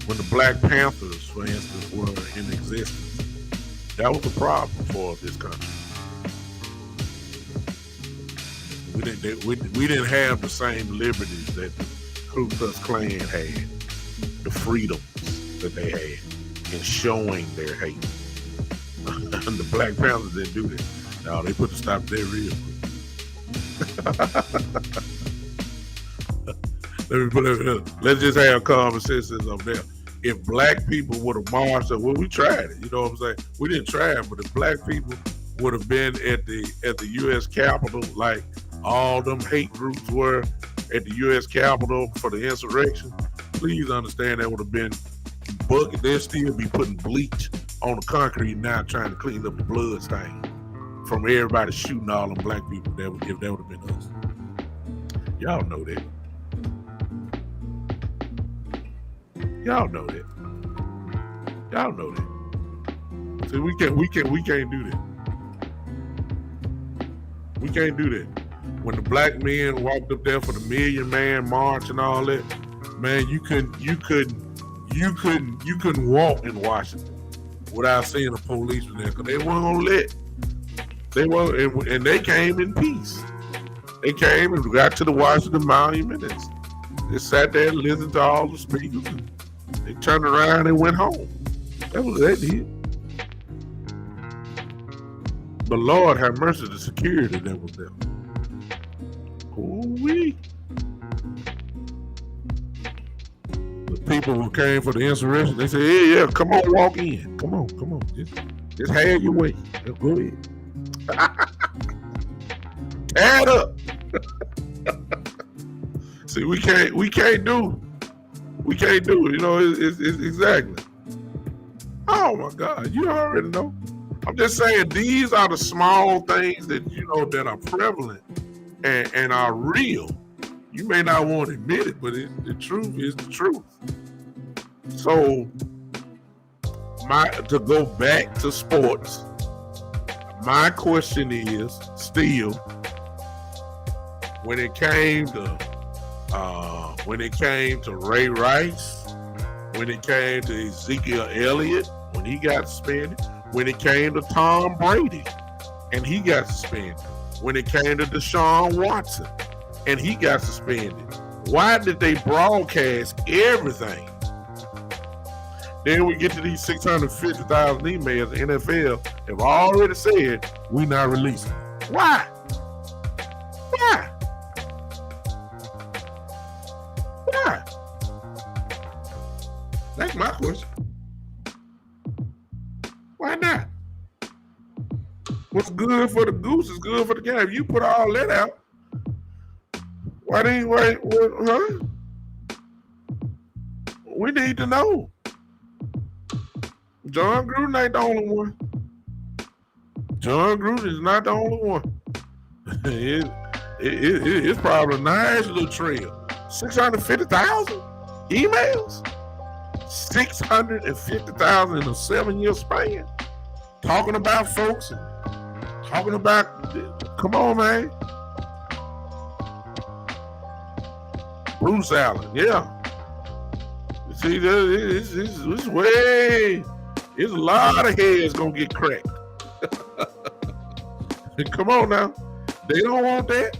When the Black Panthers, for instance, were in existence, that was a problem for this country. We didn't have the same liberties that the Ku Klux Klan had, the freedoms that they had in showing their hate. The Black Panthers didn't do that. No, they put the stop to their real. Let's just have common sense up there. If black people would have marched, well, we tried it. You know what I'm saying? We didn't try it, but if black people would have been at the U.S. Capitol, like all them hate groups were at the U.S. Capitol for the insurrection, please understand that would have been bucket. They'll still be putting bleach on the concrete now, trying to clean up the blood stain from everybody shooting all them black people. If that would have been us, y'all know that. Y'all know that. Y'all know that. So we can't do that. We can't do that. When the black men walked up there for the Million Man March and all that, man, you couldn't walk in Washington without seeing a policeman there, because they weren't gonna let. They weren't, and they came in peace. They came and got to the Washington Monument and they sat there and listened to all the speakers. And they turned around and went home. That was that did. But Lord have mercy, the security that was there. Ooh-wee. The people who came for the insurrection, they said, yeah, come on, walk in. Come on. Just have your way. Go ahead. Add up. See, we can't do it. You know, it's exactly. Oh my God, you already know. I'm just saying, these are the small things that you know that are prevalent and are real. You may not want to admit it, but the truth is the truth. So, to go back to sports, my question is still, when it came to Ray Rice, when it came to Ezekiel Elliott, when he got suspended, when it came to Tom Brady and he got suspended, when it came to Deshaun Watson and he got suspended, why did they broadcast everything? Then we get to these 650,000 emails. The NFL have already said we not releasing. Why? That's my question. Why not? What's good for the goose is good for the gander. If you put all that out, why didn't wait? Huh? We need to know. John Gruden ain't the only one. John Gruden is not the only one. It's probably a nice little trail. 650,000 emails. 650,000 in a 7-year span. Talking about folks and talking about, come on, man. Bruce Allen, yeah. You see, this way, there's a lot of heads gonna get cracked. Come on now. They don't want that.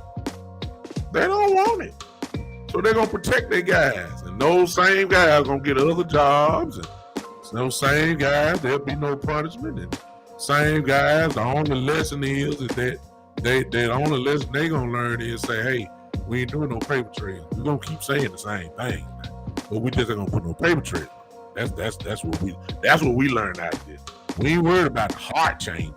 They don't want it. So they're gonna protect their guys. And those same guys are gonna get other jobs. And those same guys, there'll be no punishment. And same guys, the only lesson is that the only lesson they gonna learn is say, hey, we ain't doing no paper trail. We're gonna keep saying the same thing, but we just ain't gonna put no paper trail. That's what we learned out of this. We ain't worried about the heart changing.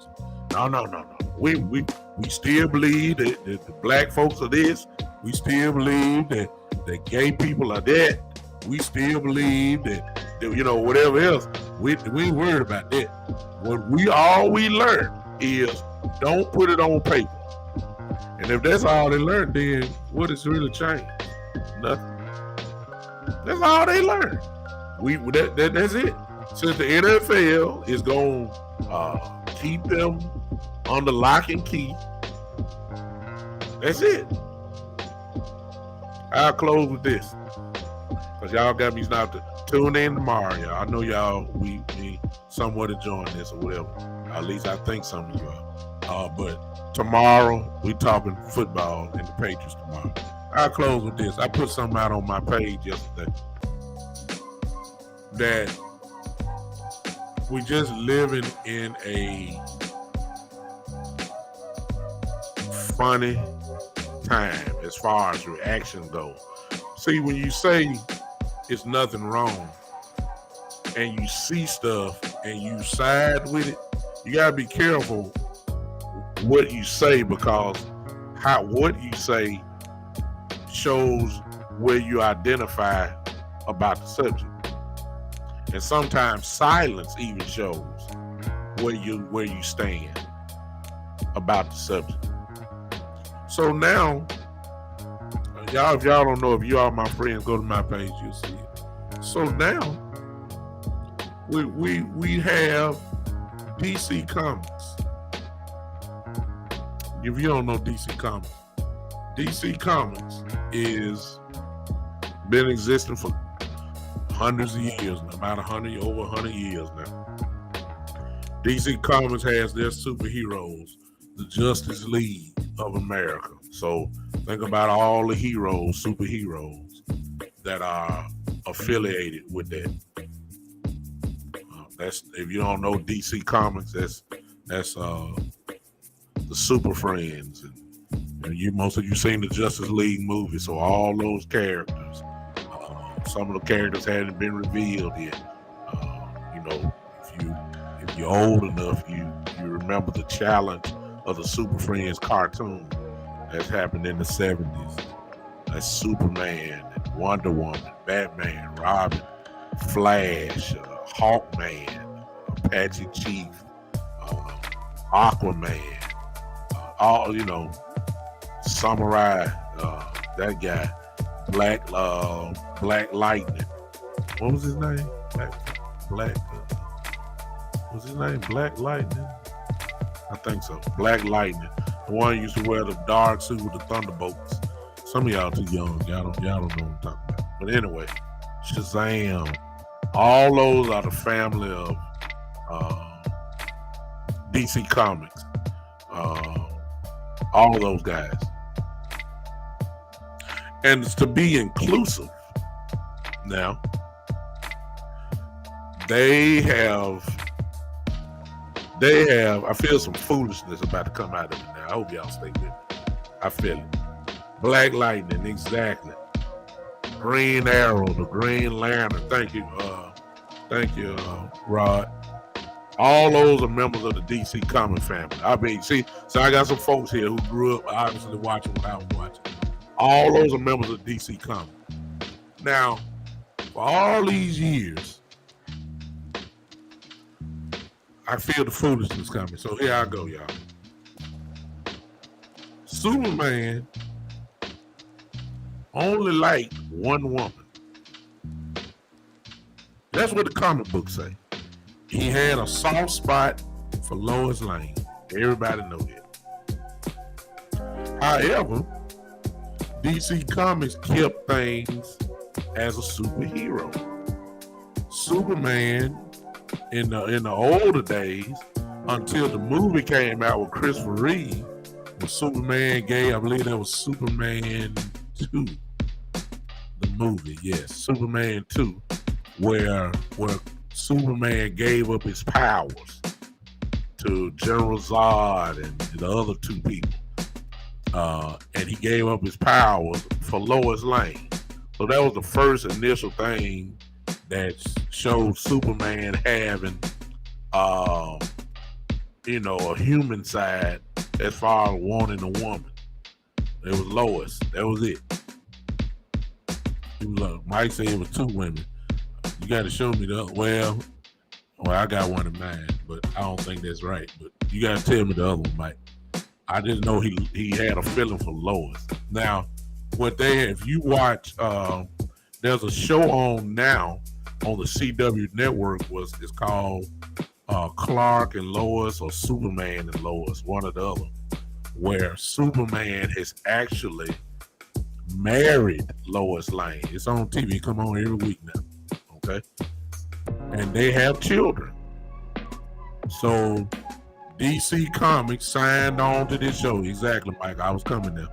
No. We still believe that the black folks are this. We still believe that gay people are that. We still believe that you know, whatever else. We ain't worried about that. All we learned is don't put it on paper. And if that's all they learned, then what has really changed? Nothing. That's all they learned. That's it. Since the NFL is going to keep them under lock and key, that's it. I'll close with this, because y'all got me now to tune in tomorrow, y'all. I know y'all, we somewhat enjoying this or whatever. At least I think some of y'all. But Tomorrow, we talking football and the Patriots tomorrow. I'll close with this. I put something out on my page yesterday that we just living in a funny time as far as reaction goes. See, when you say it's nothing wrong and you see stuff and you side with it, you gotta be careful what you say, because what you say shows where you identify about the subject. And sometimes silence even shows where you stand about the subject. So now, y'all, if y'all don't know, if you are my friends, go to my page, you'll see it. So now, we have DC Comics. If you don't know DC Comics is been existing for hundreds of years now, over 100 years now. DC Comics has their superheroes, the Justice League of America. So think about all the heroes, superheroes that are affiliated with that. That's, if you don't know DC Comics, that's the Super Friends, and most of you seen the Justice League movie. So all those characters, some of the characters hadn't been revealed yet. If you're old enough, you remember the challenge of the Super Friends cartoon that's happened in the 70s. That's Superman, Wonder Woman, Batman, Robin, Flash, Hawkman, Apache Chief, Aquaman, Samurai, that guy, Black Lightning. What was his name? Was his name Black Lightning? I think so. Black Lightning. The one who used to wear the dark suit with the thunderbolts. Some of y'all too young. Y'all don't know what I'm talking about. But anyway, Shazam. All those are the family of DC Comics. All of those guys. And it's to be inclusive. Now, they have, I feel some foolishness about to come out of it now. I hope y'all stay with me. I feel it. Black Lightning, exactly. Green Arrow, the Green Lantern. Thank you, Rod. All those are members of the DC Comics family. I mean, so I got some folks here who grew up obviously watching what I was watching. All those are members of DC Comics. Now, for all these years, I feel the foolishness coming. So here I go, y'all. Superman only liked one woman. That's what the comic books say. He had a soft spot for Lois Lane. Everybody know that. However, DC Comics kept things as a superhero. Superman in the older days, until the movie came out with Christopher Reeve, when Superman gave, I believe that was Superman 2. The movie, yes, Superman 2, where Superman gave up his powers to General Zod and the other two people. And he gave up his powers for Lois Lane. So that was the first initial thing that showed Superman having, a human side as far as wanting a woman. It was Lois. That was it. Mike said it was two women. You got to show me the well, I got one in mind, but I don't think that's right. But you got to tell me the other one, Mike. I didn't know he had a feeling for Lois. Now, if you watch, there's a show on now on the CW network. It's called Clark and Lois, or Superman and Lois, one or the other, where Superman has actually married Lois Lane. It's on TV. Come on every week now. Okay, and they have children. So DC Comics signed on to this show. Exactly, Mike. I was coming there.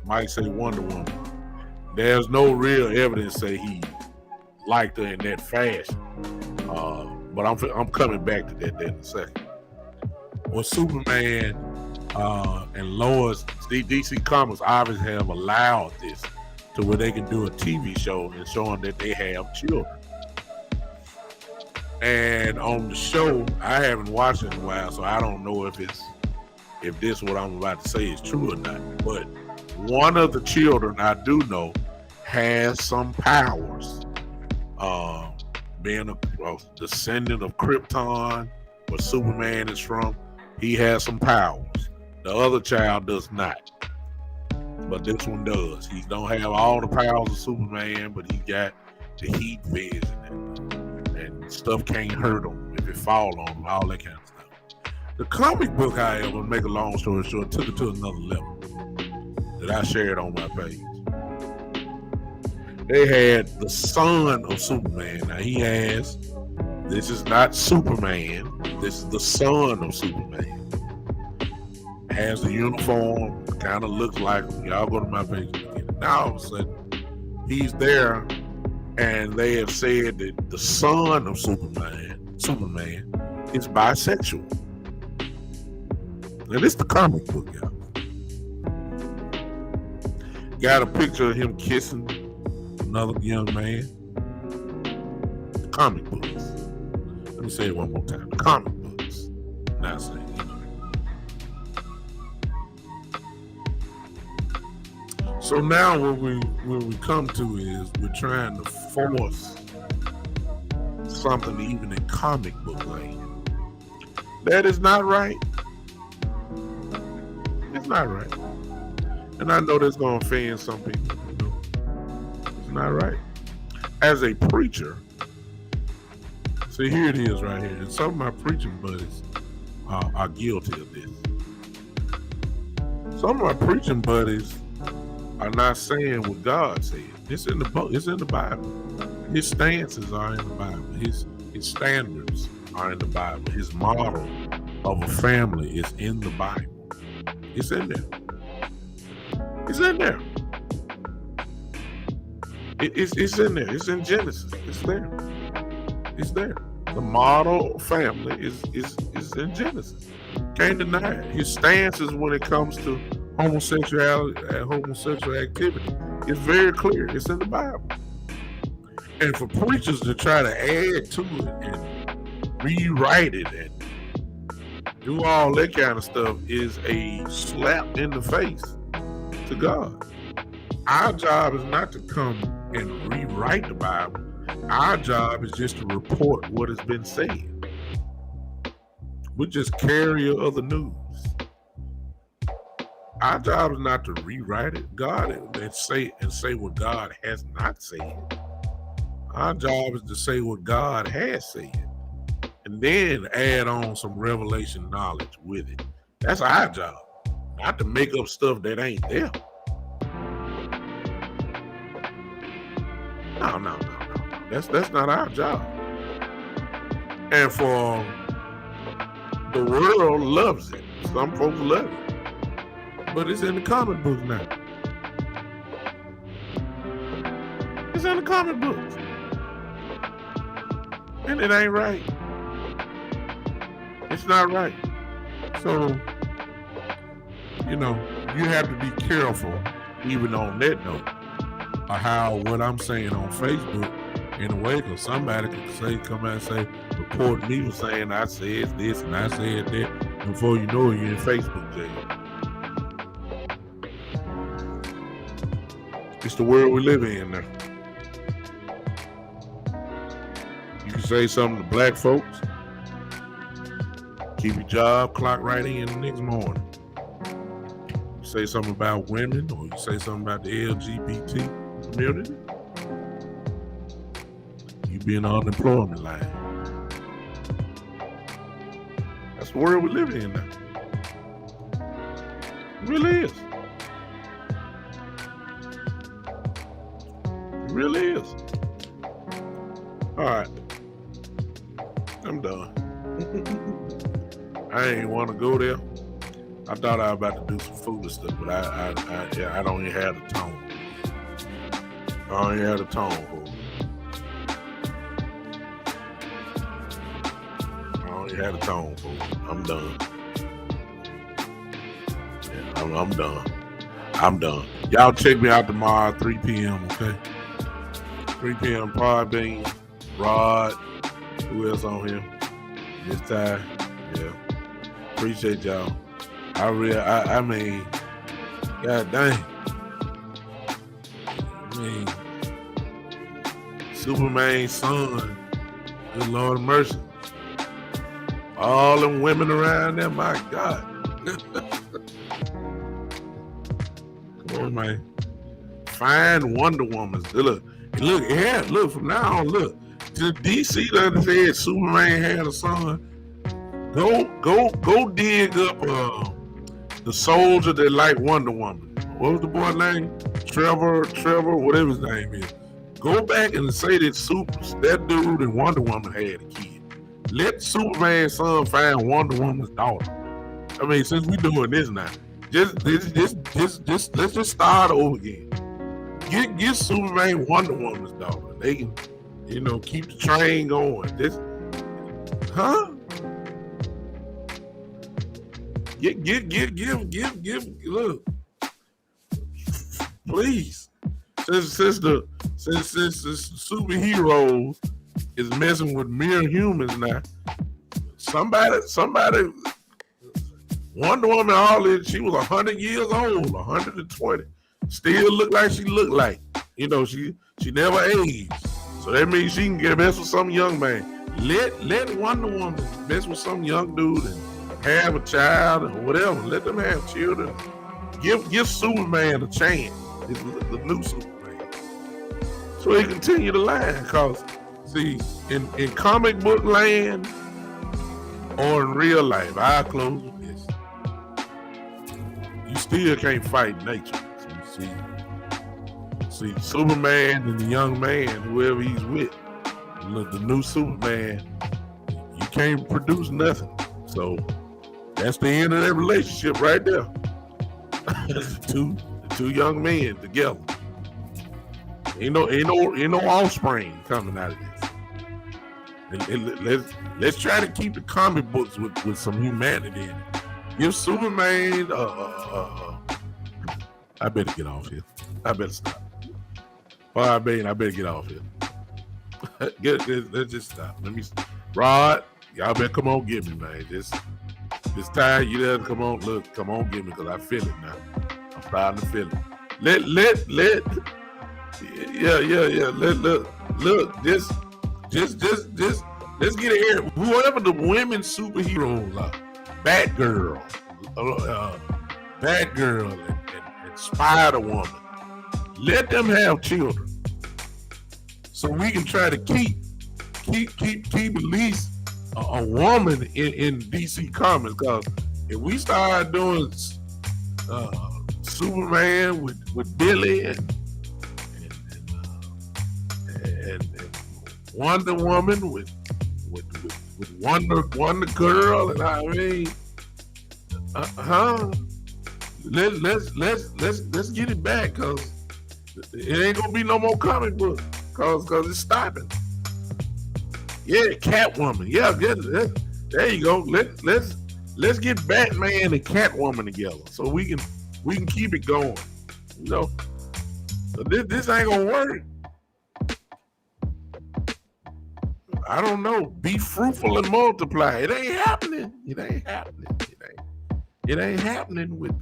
Mike said Wonder Woman. There's no real evidence say he liked her in that fashion. But I'm coming back to that in a second. Well, Superman and Lois, DC Comics obviously have allowed this to where they can do a TV show and showing that they have children. And on the show, I haven't watched it in a while, so I don't know if this what I'm about to say is true or not. But one of the children I do know has some powers. Being a descendant of Krypton, where Superman is from, he has some powers. The other child does not, but this one does. He don't have all the powers of Superman, but he got the heat vision and stuff can't hurt him if it fall on him, all that kind of stuff. The comic book, however, to make a long story short, took it to another level that I shared on my page. They had the son of Superman. Now this is not Superman, this is the son of Superman. Has the uniform, kind of looks like him. Y'all go to my page again. Now all of a sudden, he's there, and they have said that the son of Superman is bisexual. Now this is the comic book, y'all. Got a picture of him kissing another young man. The comic books. Let me say it one more time. The comic books. Not saying, So now what we come to is we're trying to force something even in comic book land. That is not right. It's not right. And I know that's going to offend some people. It's not right. As a preacher, see, here it is right here. And some of my preaching buddies are guilty of this. Some of my preaching buddies are not saying what God said. It's in the book. It's in the Bible. His stances are in the Bible. His standards are in the Bible. His model of a family is in the Bible. It's in there. It's in there. It's in there. It's in Genesis. It's there. It's there. The model family is in Genesis. Can't deny it. His stances when it comes to homosexuality and homosexual activity is very clear. It's in the Bible. And for preachers to try to add to it and rewrite it and do all that kind of stuff is a slap in the face to God. Our job is not to come and rewrite the Bible. Our job is just to report what has been said. We're just carrier of the news. Our job is not to rewrite it. God and say what God has not said. Our job is to say what God has said, and then add on some revelation knowledge with it. That's our job, not to make up stuff that ain't there. No. That's not our job. And for the world loves it. Some folks love it. But it's in the comic books now. It's in the comic books. And it ain't right. It's not right. So, you have to be careful, even on that note, of how what I'm saying on Facebook in a way, because somebody could come out and say, report me for saying I said this and I said that. Before you know it, you're in Facebook jail. It's the world we live in now. You can say something to black folks, keep your job, clock right in the next morning. You say something about women, or you say something about the LGBT community, you be in the unemployment line. That's the world we live in now. It really is. It really is. All right. I'm done. I ain't want to go there. I thought I was about to do some foolish stuff, but I don't even have the tone. I don't even have the tone for it. I don't even have the tone for it. I'm done. Yeah, I'm done. I'm done. Y'all check me out tomorrow, 3 p.m., okay? 3 p.m. Podbean, Rod, who else on here? This time, yeah. Appreciate y'all. I mean, god dang. I mean, Superman's son, good Lord of mercy. All them women around there, my God. Come on, man. Fine Wonder Woman. Look, from now on, look. To DC done said Superman had a son. Go dig up the soldier that like Wonder Woman. What was the boy's name? Trevor, whatever his name is. Go back and say that dude and Wonder Woman had a kid. Let Superman's son find Wonder Woman's daughter. I mean, since we doing this now, just let's just start over again. Get Superman Wonder Woman's daughter. They can, keep the train going. Give. Look, please. Since the superheroes is messing with mere humans now, somebody. Wonder Woman, all this, she was 100 years old, 120. Still look like she looked like. She never aged. So that means she can get mess with some young man. Let Wonder Woman mess with some young dude and have a child or whatever. Let them have children. Give Superman a chance. It's the new Superman. So he continue the line. Because, see, in comic book land or in real life, I'll close with this. You still can't fight nature. See, Superman and the young man, whoever he's with, look, the new Superman, you can't produce nothing. So that's the end of that relationship right there. the two young men together. Ain't no offspring coming out of this. And let's try to keep the comic books with some humanity in it. Give Superman I better get off here. I better stop. I better get off here. Let's just stop. Rod, y'all better come on get me, man. This time you done come on get me, because I feel it now. I'm starting to feel it. Look, just let's get it here. Whoever the women superheroes are, Batgirl and Spider-Woman, let them have children, so we can try to keep at least a woman in DC Comics. Because if we start doing Superman with Billy and Wonder Woman with Wonder Girl, and I mean, let's get it back, because it ain't gonna be no more comic book, cause it's stopping. Yeah, Catwoman. Yeah, there you go. Let's get Batman and Catwoman together, so we can keep it going. So this ain't gonna work. I don't know. Be fruitful and multiply. It ain't happening. It ain't happening with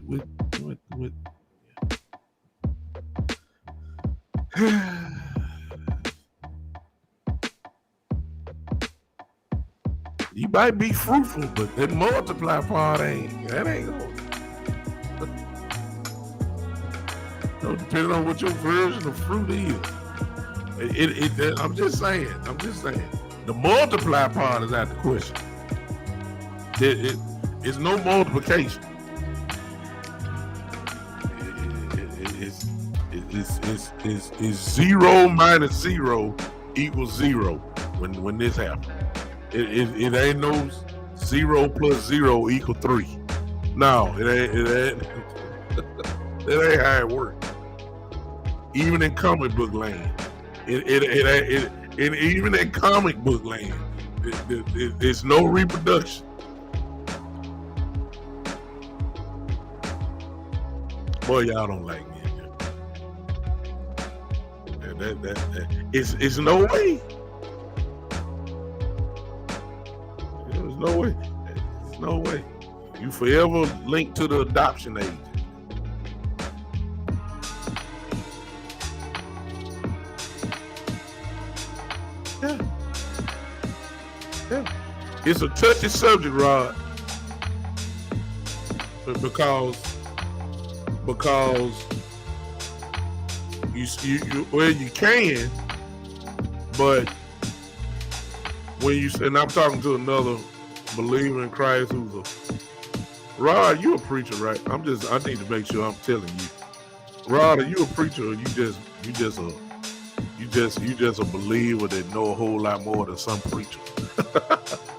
You might be fruitful, but that multiply part ain't going. Depending on what your version of fruit is. I'm just saying. The multiply part is out the question. It's no multiplication. It's 0 minus 0 equals 0 when this happens. It ain't no 0 plus 0 equal 3. No, it ain't. That ain't how it works. Even in comic book land, even in comic book land, there's no reproduction. Boy, y'all don't like me. It's no way. There's no way. There's no way. You forever linked to the adoption agent. Yeah. It's a touchy subject, Rod. But because you well, you can, but when you, and I'm talking to another believer in Christ who's a, Rod, you a preacher, right? I need to make sure I'm telling you. Rod, are you a preacher or you just a believer that know a whole lot more than some preacher?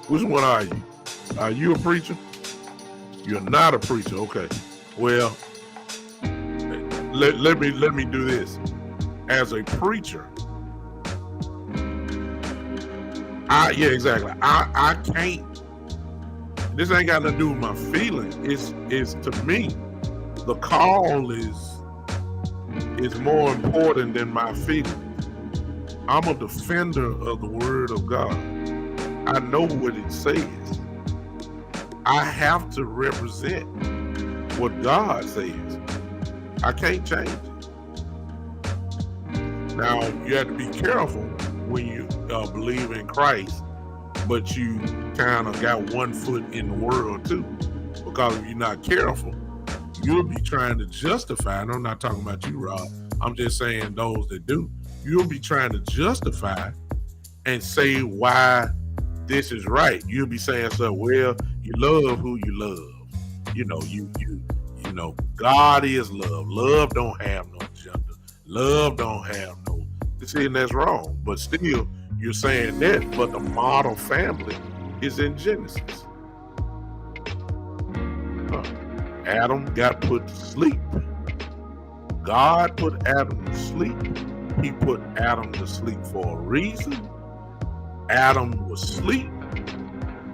Which one are you? Are you a preacher? You're not a preacher, okay. Well, let me do this. As a preacher, I can't. This ain't got nothing to do with my feelings. It's to me, the call is more important than my feelings. I'm a defender of the word of God. I know what it says. I have to represent what God says. I can't change it. Now, you have to be careful when you believe in Christ, but you kind of got one foot in the world too. Because if you're not careful, you'll be trying to justify, and I'm not talking about you, Rob, I'm just saying those that do, you'll be trying to justify and say why this is right. You'll be saying, so, well, you love who you love. You know, you know, God is love. Love don't have no agenda. Love don't have no, see, and that's wrong. But still, you're saying that, but the model family is in Genesis. Adam got put to sleep. God put Adam to sleep. He put Adam to sleep for a reason. Adam was asleep.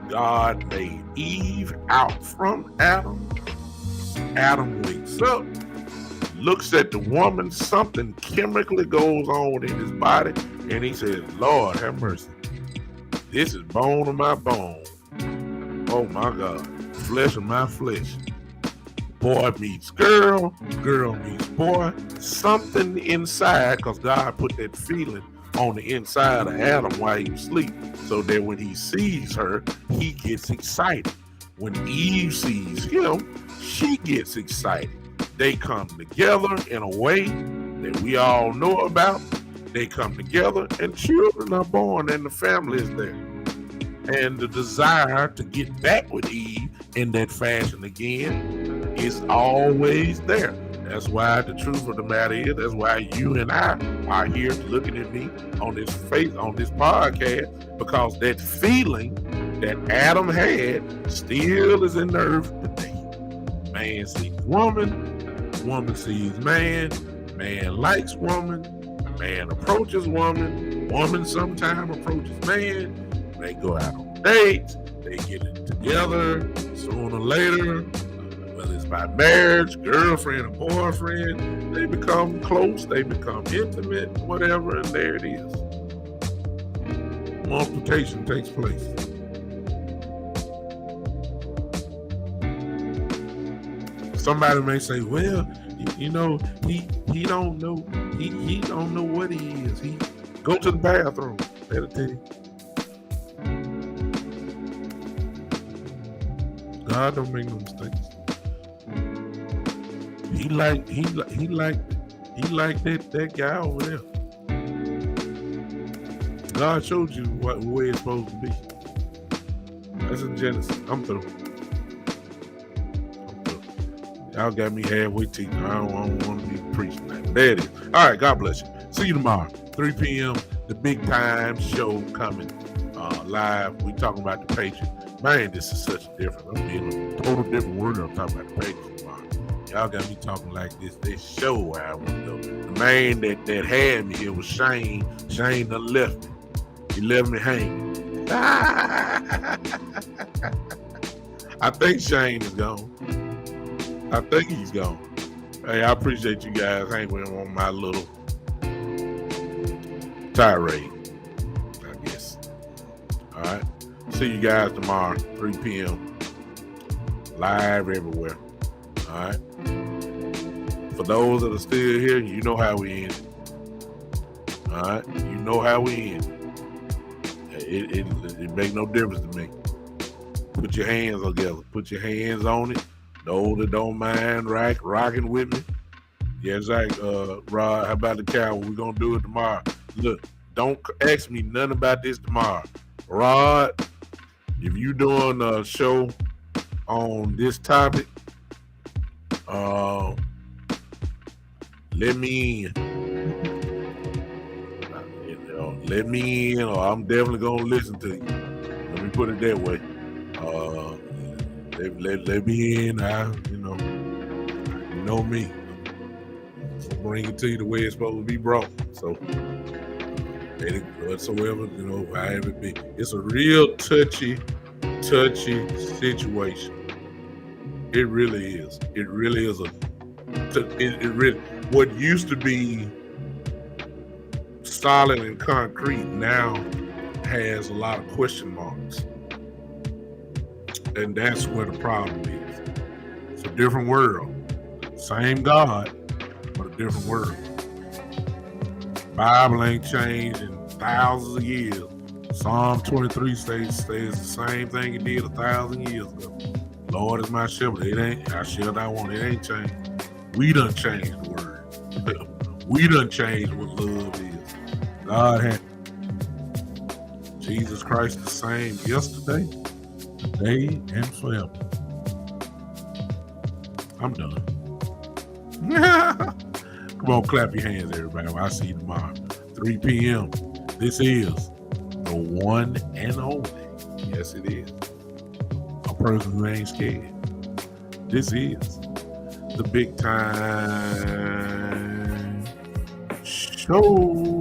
God made Eve out from Adam. Adam wakes up, looks at the woman, something chemically goes on in his body, and he says, Lord, have mercy. This is bone of my bone. Oh my God. Flesh of my flesh. Boy meets girl, girl meets boy. Something inside, because God put that feeling on the inside of Adam while he was asleep, so that when he sees her, he gets excited. When Eve sees him, she gets excited. They come together in a way that we all know about. They come together and children are born and the family is there. And the desire to get back with Eve in that fashion again is always there. That's why the truth of the matter is, that's why you and I are here looking at me on this podcast, because that feeling that Adam had still is in the earth today. Man sees woman, woman sees man, man likes woman, man approaches woman, woman sometimes approaches man, they go out on dates, they get it together sooner or later, whether it's by marriage, girlfriend or boyfriend, they become close, they become intimate, whatever, and there it is. Multiplication takes place. Somebody may say, well, you know, he don't know, he don't know what he is. He go to the bathroom, that'll tell you. God don't make no mistakes. He like that guy over there. God showed you what way it's supposed to be. That's in Genesis. I'm through. Y'all got me halfway teaching. I don't want to be preaching that. There it is. All right, God bless you. See you tomorrow, 3 p.m. The Big Time Show coming live. We talking about the Patriot. Man, this is such a different. I'm in a total different world. I'm talking about the Patriots tomorrow. Y'all got me talking like this. They show where I want to go. The man that had me here was Shane. Shane done left me. He left me hanging. I think Shane is gone. I think he's gone. Hey, I appreciate you guys hanging with him on my little tirade, I guess. All right. See you guys tomorrow, 3 p.m. Live everywhere. All right. For those that are still here, you know how we end. All right. You know how we end. It make no difference to me. Put your hands together. Put your hands on it. Those that don't mind rocking with me. Yeah, it's like, Rod, how about the cow? We're going to do it tomorrow. Look, don't ask me nothing about this tomorrow. Rod, if you doing a show on this topic, let me in. Let me in, or I'm definitely gonna listen to you. Let me put it that way. Let me in. You know me. I'll bring it to you the way it's supposed to be brought. So, whatsoever, however it be. It's a real touchy situation. It really is. It really is what used to be solid and concrete now has a lot of question marks. And that's where the problem is. It's a different world. Same God, but a different world. Bible ain't changed in thousands of years. Psalm 23 states the same thing it did 1,000 years ago. Lord is my shepherd. It ain't, I shall not want. It ain't changed. We done changed the word. We done changed what love is. God had Jesus Christ the same yesterday, today, and forever. I'm done. Come on, clap your hands, everybody. I'll see you tomorrow, 3 p.m. This is the one and only. Yes, it is. A person who ain't scared. This is the Big Time Show.